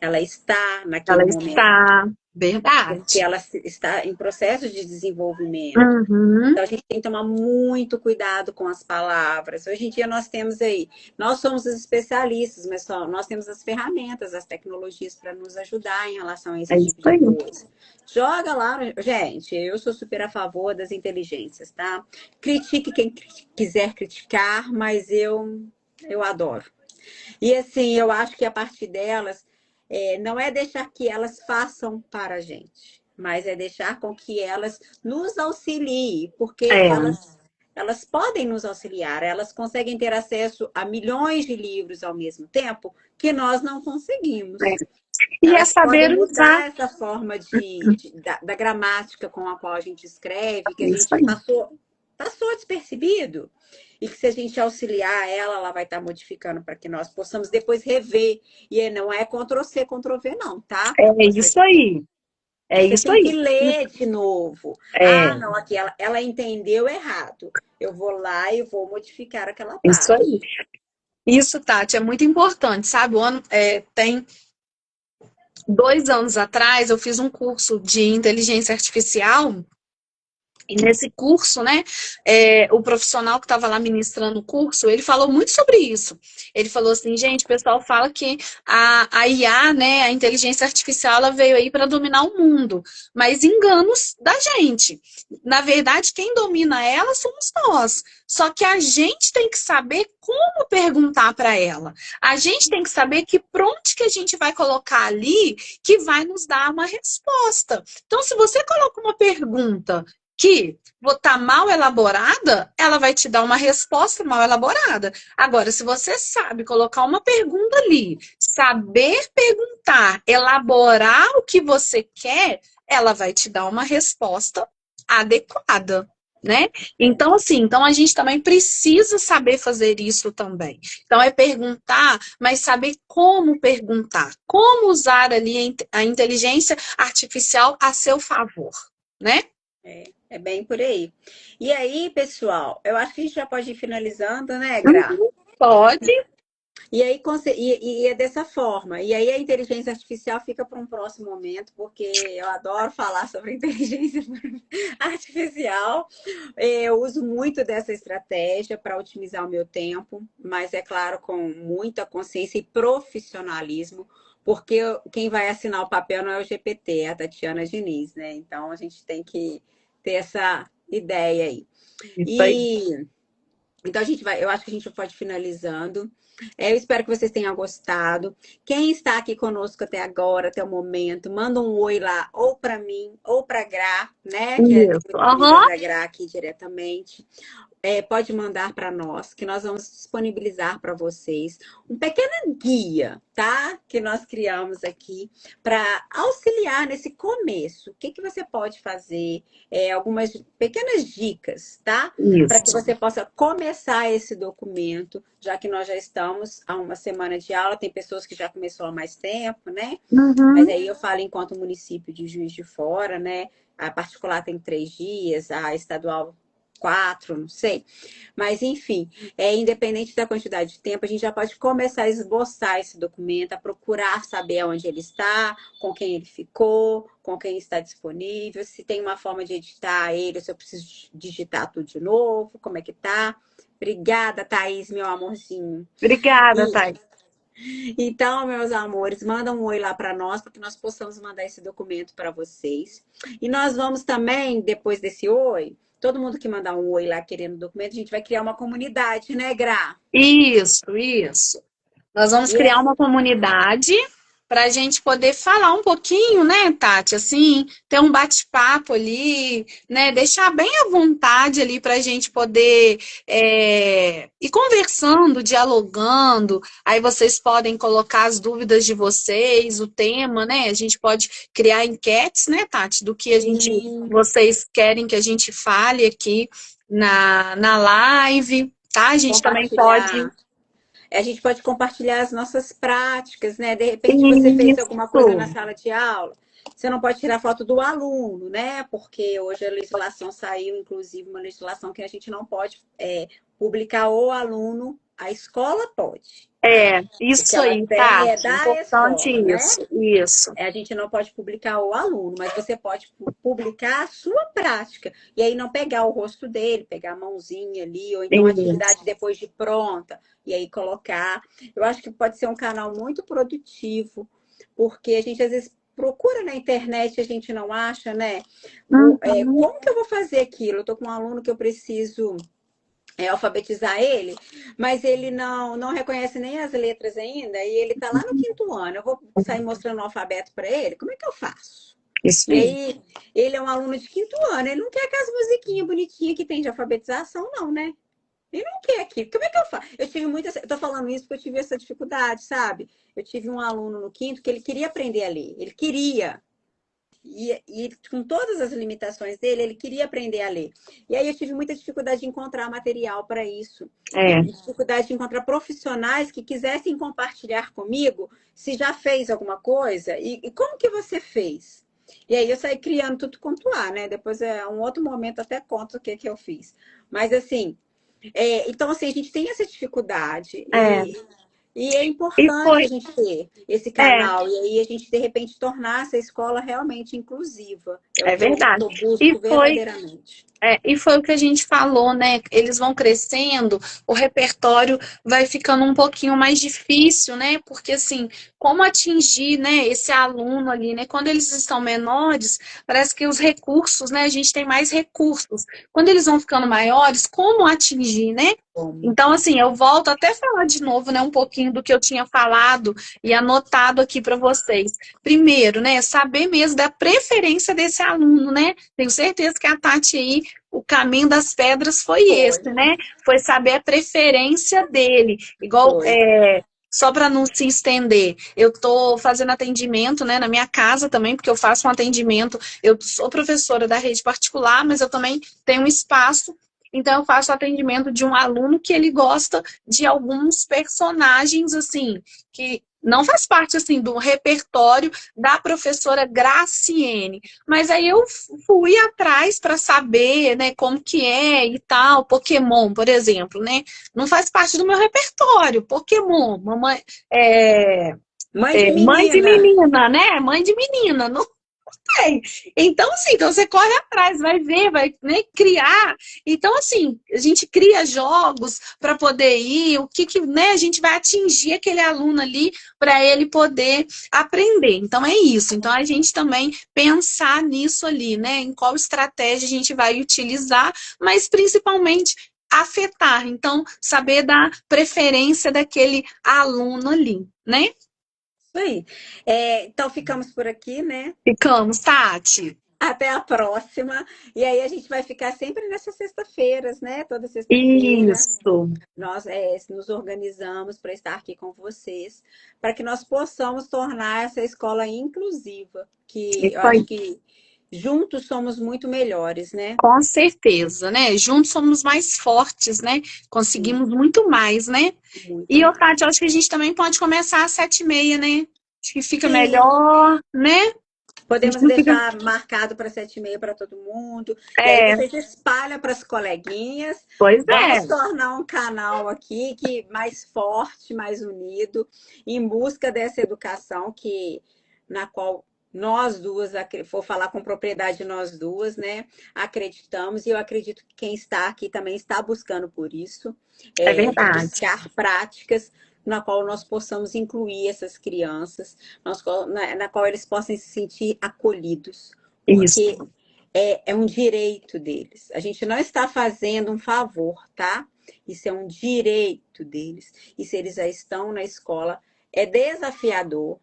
ela está ela naquele momento, está. porque Verdade. ela está em processo de desenvolvimento. Uhum. Então, a gente tem que tomar muito cuidado com as palavras. Hoje em dia, nós temos aí, nós somos os especialistas, mas só, nós temos as ferramentas, as tecnologias para nos ajudar em relação a esse É isso tipo de aí. coisa. Joga lá, gente, eu sou super a favor das inteligências, tá? Critique quem quiser criticar, mas eu adoro. E assim, eu acho que a partir delas, não é deixar que elas façam para a gente, mas é deixar com que elas nos auxiliem, porque É, elas podem nos auxiliar, elas conseguem ter acesso a milhões de livros ao mesmo tempo que nós não é. conseguimos. E é Elas podem saber usar. mudar essa forma da gramática com a qual a gente escreve, que a Isso gente aí. passou despercebido. E que se a gente auxiliar ela, ela vai estar modificando para que nós possamos depois rever. E não é Ctrl+C, Ctrl+V não, tá? É isso aí. É Você isso tem que aí. ler de novo. Ah, É não, aqui ela entendeu errado. Eu vou lá e vou modificar aquela isso aí. parte. Isso, Tati, é muito importante, sabe? Tem 2 anos atrás, eu fiz um curso de inteligência artificial. E nesse curso, né, o profissional que estava lá ministrando o curso, ele falou muito sobre isso. Ele falou assim, gente, o pessoal fala que a IA, né, a inteligência artificial, ela veio aí para dominar o mundo, mas enganos da gente. Na verdade, quem domina ela somos nós. Só que a gente tem que saber como perguntar para ela. A gente tem que saber que pronto que a gente vai colocar ali que vai nos dar uma resposta. Então, se você coloca uma pergunta que está mal elaborada, ela vai te dar uma resposta mal elaborada. Agora, se você sabe colocar uma pergunta ali, saber perguntar, elaborar o que você quer, ela vai te dar uma resposta adequada. Né? Então, assim, então a gente também precisa saber fazer isso também. Então, é perguntar, mas saber como perguntar, como usar ali a inteligência artificial a seu favor, né? É bem por aí. E aí, pessoal, eu acho que a gente já pode ir finalizando, né, Gra? Uhum. Pode, E aí e é dessa forma. E aí a inteligência artificial fica para um próximo momento, porque eu adoro falar sobre inteligência artificial. Eu uso muito dessa estratégia para otimizar o meu tempo, mas é claro, com muita consciência e profissionalismo, porque quem vai assinar o papel não é o GPT, é a Tatiana Diniz, né? Então a gente tem que ter essa ideia aí. isso aí. E Então eu acho que a gente pode ir finalizando. Eu espero que vocês tenham gostado. Quem está aqui conosco até agora, até o momento, manda um oi lá, ou para mim, ou para a Gra, né? Que é Isso. muito amiga Aham. da Gra aqui diretamente. Pode mandar para nós, que nós vamos disponibilizar para vocês um pequeno guia, tá? Que nós criamos aqui para auxiliar nesse começo. O que que você pode fazer? Algumas pequenas dicas, tá? Para que Isso. você possa começar esse documento, já que nós já estamos há uma semana de aula, tem pessoas que já começou há mais tempo, né? Mas Uhum. aí eu falo enquanto município de Juiz de Fora, né? A particular tem 3 dias, a estadual 4, não sei. Mas, enfim, independente da quantidade de tempo, a gente já pode começar a esboçar esse documento, a procurar saber onde ele está, com quem ele ficou, com quem está disponível, se tem uma forma de editar ele, se eu preciso digitar tudo de novo, como é que tá. Obrigada, Thaís, meu amorzinho. Obrigada, E, Thay. então, meus amores, manda um oi lá para nós, para que nós possamos mandar esse documento para vocês. E nós vamos também, depois desse oi, todo mundo que mandar um oi lá querendo documento, a gente vai criar uma comunidade, né, Gra? Isso, isso. Nós vamos E criar uma comunidade para a gente poder falar um pouquinho, né, Tati? Assim, ter um bate-papo ali, né? Deixar bem à vontade ali para a gente poder ir conversando, dialogando. Aí vocês podem colocar as dúvidas de vocês, o tema, né? A gente pode criar enquetes, né, Tati? Do que vocês querem que a gente fale aqui na live, tá? A gente também pode. compartilhar. A gente pode compartilhar as nossas práticas, né? De repente você fez alguma coisa na Isso. sala de aula, você não pode tirar foto do aluno, né? Porque hoje a legislação saiu, inclusive, uma legislação que a gente não pode publicar o aluno, a escola pode. O que Isso ela aí, tem é Tati. da Importante escola, né? isso. Isso. A gente não pode publicar o aluno, mas você pode publicar a sua prática. E aí não pegar o rosto dele, pegar a mãozinha ali, ou então a Isso. atividade depois de pronta, e aí colocar. Eu acho que pode ser um canal muito produtivo, porque a gente às vezes procura na internet, a gente não acha, né? Uhum. Como que eu vou fazer aquilo? Eu estou com um aluno que eu preciso alfabetizar ele, mas ele não reconhece nem as letras ainda, e ele está lá no 5º ano. Eu vou sair mostrando o alfabeto para ele? Como é que eu faço? Isso E aí. aí, ele é um aluno de 5º ano, ele não quer aquelas musiquinhas bonitinhas que tem de alfabetização, não, né? Ele não quer aquilo. Como é que eu faço? Eu tive muita. Eu tô falando isso porque eu tive essa dificuldade, sabe? Eu tive um aluno no 5º que ele queria aprender a ler. Ele queria. E com todas as limitações dele, ele queria aprender a ler. E aí eu tive muita dificuldade de encontrar material para isso. E É, dificuldade de encontrar profissionais que quisessem compartilhar comigo se já fez alguma coisa e como que você fez. E aí eu saí criando tudo quanto há, né? Depois um outro momento até conto o que que eu fiz. Mas assim, então assim, a gente tem essa dificuldade é. e é E importante foi, a gente ter esse é, canal, e aí a gente, de repente, tornar essa escola realmente inclusiva. É o é que eu, verdade. E busco foi verdadeiramente. E foi o que a gente falou, né? Eles vão crescendo, o repertório vai ficando um pouquinho mais difícil, né? Porque assim, como atingir, né, esse aluno ali, né? Quando eles estão menores, parece que os recursos, né? A gente tem mais recursos. Quando eles vão ficando maiores, como atingir, né? Como? Então, assim, eu volto até a falar de novo, né, um pouquinho do que eu tinha falado e anotado aqui para vocês. Primeiro, né, saber mesmo da preferência desse aluno, né? Tenho certeza que a Tati aí, o caminho das pedras foi Foi, esse, né? Foi saber a preferência dele. Igual, foi. só para não se estender, eu estou fazendo atendimento, né, na minha casa também, porque eu faço um atendimento. Eu sou professora da rede particular, mas eu também tenho um espaço. Então, eu faço atendimento de um aluno que ele gosta de alguns personagens, assim, que não faz parte, assim, do repertório da professora Graciene. Mas aí eu fui atrás para saber, né, como que é e tal. Pokémon, por exemplo, né? Não faz parte do meu repertório. Pokémon, mamãe, Mãe de mãe de menina. menina, né? Mãe de menina. Não tem. Então, assim, então você corre atrás, vai ver, vai, né, criar. Então, assim, a gente cria jogos para poder ir, o que, né, a gente vai atingir aquele aluno ali para ele poder aprender. Então, é isso. Então, a gente também pensar nisso ali, né? Em qual estratégia a gente vai utilizar, mas principalmente afetar. Então, saber da preferência daquele aluno ali, né? Isso aí. Então ficamos por aqui, né? Ficamos, Tati. Até a próxima. E aí a gente vai ficar sempre nessas sextas-feiras, né? Toda sexta-feira Isso. nós nos organizamos para estar aqui com vocês, para que nós possamos tornar essa escola inclusiva, que eu Isso acho aí. que juntos somos muito melhores, né? Com certeza, né? Juntos somos mais fortes, né? Sim, Conseguimos muito mais, né? muito E, ô, mais. Tati, eu acho que a gente também pode começar às 7h30, né? Acho que fica Sim, melhor, né? A gente podemos não fica. deixar marcado para 7h30 para todo mundo. E aí É, vocês espalham para as coleguinhas. pois Vamos é. tornar um canal aqui que mais forte, mais unido, em busca dessa educação na qual nós duas, vou falar com propriedade nós duas, né? Acreditamos, e eu acredito que quem está aqui também está buscando por isso, É de verdade. buscar práticas na qual nós possamos incluir essas crianças, na qual eles possam se sentir acolhidos, Isso. porque é um direito deles. A gente não está fazendo um favor, tá? Isso é um direito deles. E se eles já estão na escola, é desafiador,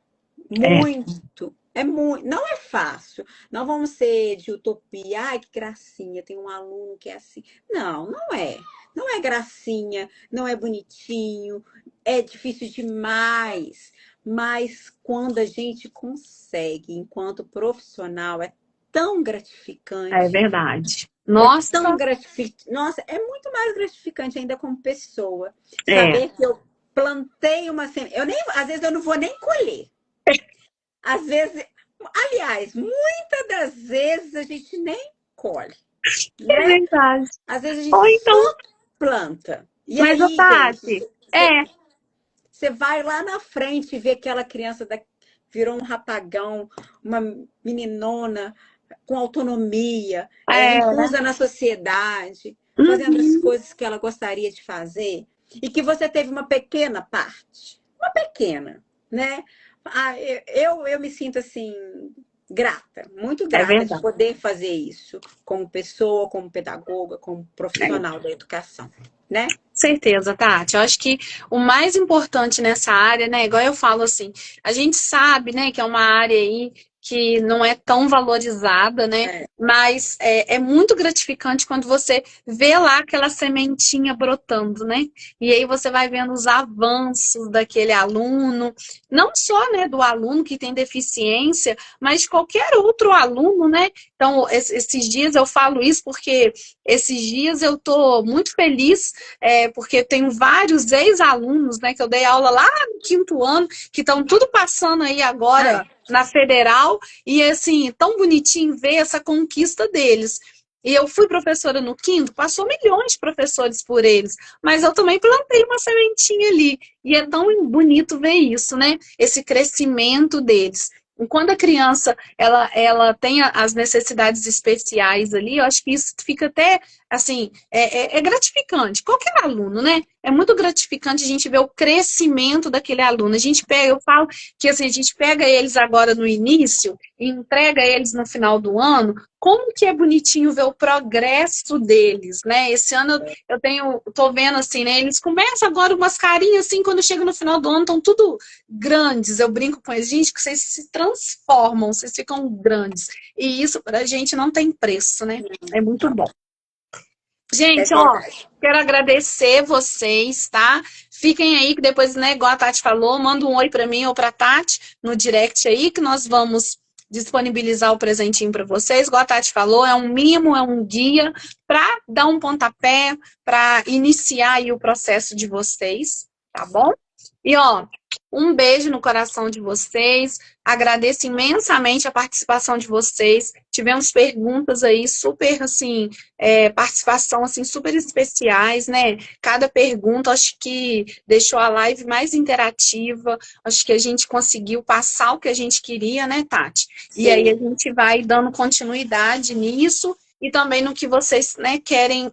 É, muito. É muito, não é fácil. Não vamos ser de utopia. Ai, que gracinha, tem um aluno que é assim. Não, não é. Não é gracinha, não é bonitinho, é difícil demais. Mas quando a gente consegue, enquanto profissional, é tão é gratificante. verdade. É tão Nossa, gratificante. Nossa, é muito mais gratificante ainda como pessoa. é, Saber que eu plantei uma semente. Às vezes eu não vou nem colher. Às vezes, aliás, muitas das vezes a gente nem colhe, é né? verdade. Às vezes a Ou gente só então, planta. E mas, ô, aí, gente, Tati, é, você vai lá na frente e vê aquela criança virou um rapagão, uma meninona com autonomia, é, né? inclusa na sociedade, fazendo as Uhum, coisas que ela gostaria de fazer, e que você teve uma pequena parte, uma pequena, né? Eu me sinto assim, grata, muito é grata de verdade. poder fazer isso como pessoa, como pedagoga, como É. profissional da educação, né? Certeza, Tati. Eu acho que o mais importante nessa área, né, igual eu falo assim, a gente sabe, né, que é uma área aí que não é tão valorizada, né, É, mas é muito gratificante quando você vê lá aquela sementinha brotando, né, e aí você vai vendo os avanços daquele aluno, não só, né, do aluno que tem deficiência, mas qualquer outro aluno, né. Então, esses dias eu falo isso porque esses dias eu tô muito feliz porque eu tenho vários ex-alunos, né, que eu dei aula lá no 5º ano, que estão tudo passando aí agora ai, na federal, e assim, tão bonitinho ver essa conquista deles. E eu fui professora no 5º, passou milhões de professores por eles, mas eu também plantei uma sementinha ali. E é tão bonito ver isso, né? Esse crescimento deles. E quando a criança ela tem as necessidades especiais ali, eu acho que isso fica até assim, é gratificante. Qualquer aluno, né? É muito gratificante a gente ver o crescimento daquele aluno. A gente pega, eu falo que assim, a gente pega eles agora no início e entrega eles no final do ano. Como que é bonitinho ver o progresso deles, né? Esse ano tô vendo assim, né? Eles começam agora umas carinhas assim, quando chega no final do ano, estão tudo grandes. Eu brinco com eles, gente, que vocês se transformam, vocês ficam grandes. E isso pra gente não tem preço, né? É muito bom. é Gente, ó, verdade. quero agradecer vocês, tá? Fiquem aí que depois, né, igual a Tati falou, manda um oi pra mim ou pra Tati no direct aí que nós vamos disponibilizar o presentinho para vocês. Igual a Tati falou, é um mimo, é um guia para dar um pontapé, para iniciar aí o processo de vocês, tá bom? E ó, um beijo no coração de vocês. Agradeço imensamente a participação de vocês. Tivemos perguntas aí super assim, participação assim super especiais, né? Cada pergunta acho que deixou a live mais interativa. Acho que a gente conseguiu passar o que a gente queria, né, Tati? E aí a Sim, gente vai dando continuidade nisso e também no que vocês, né, querem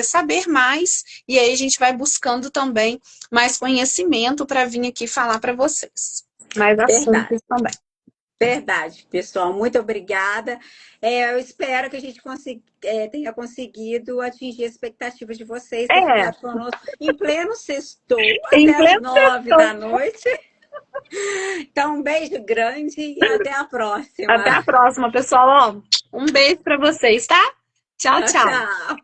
saber mais. E aí a gente vai buscando também mais conhecimento para vir aqui falar para vocês. Mais verdade. assuntos também. Verdade, pessoal. Muito obrigada. Eu espero que a gente tenha conseguido atingir as expectativas de vocês, ter É, ficado conosco em pleno sextou, em até as pleno 9 da noite. Então, um beijo grande e até a Até a próxima. próxima, pessoal. Ó, um beijo para vocês, tá? Tchau, Tchau, tchau. tchau.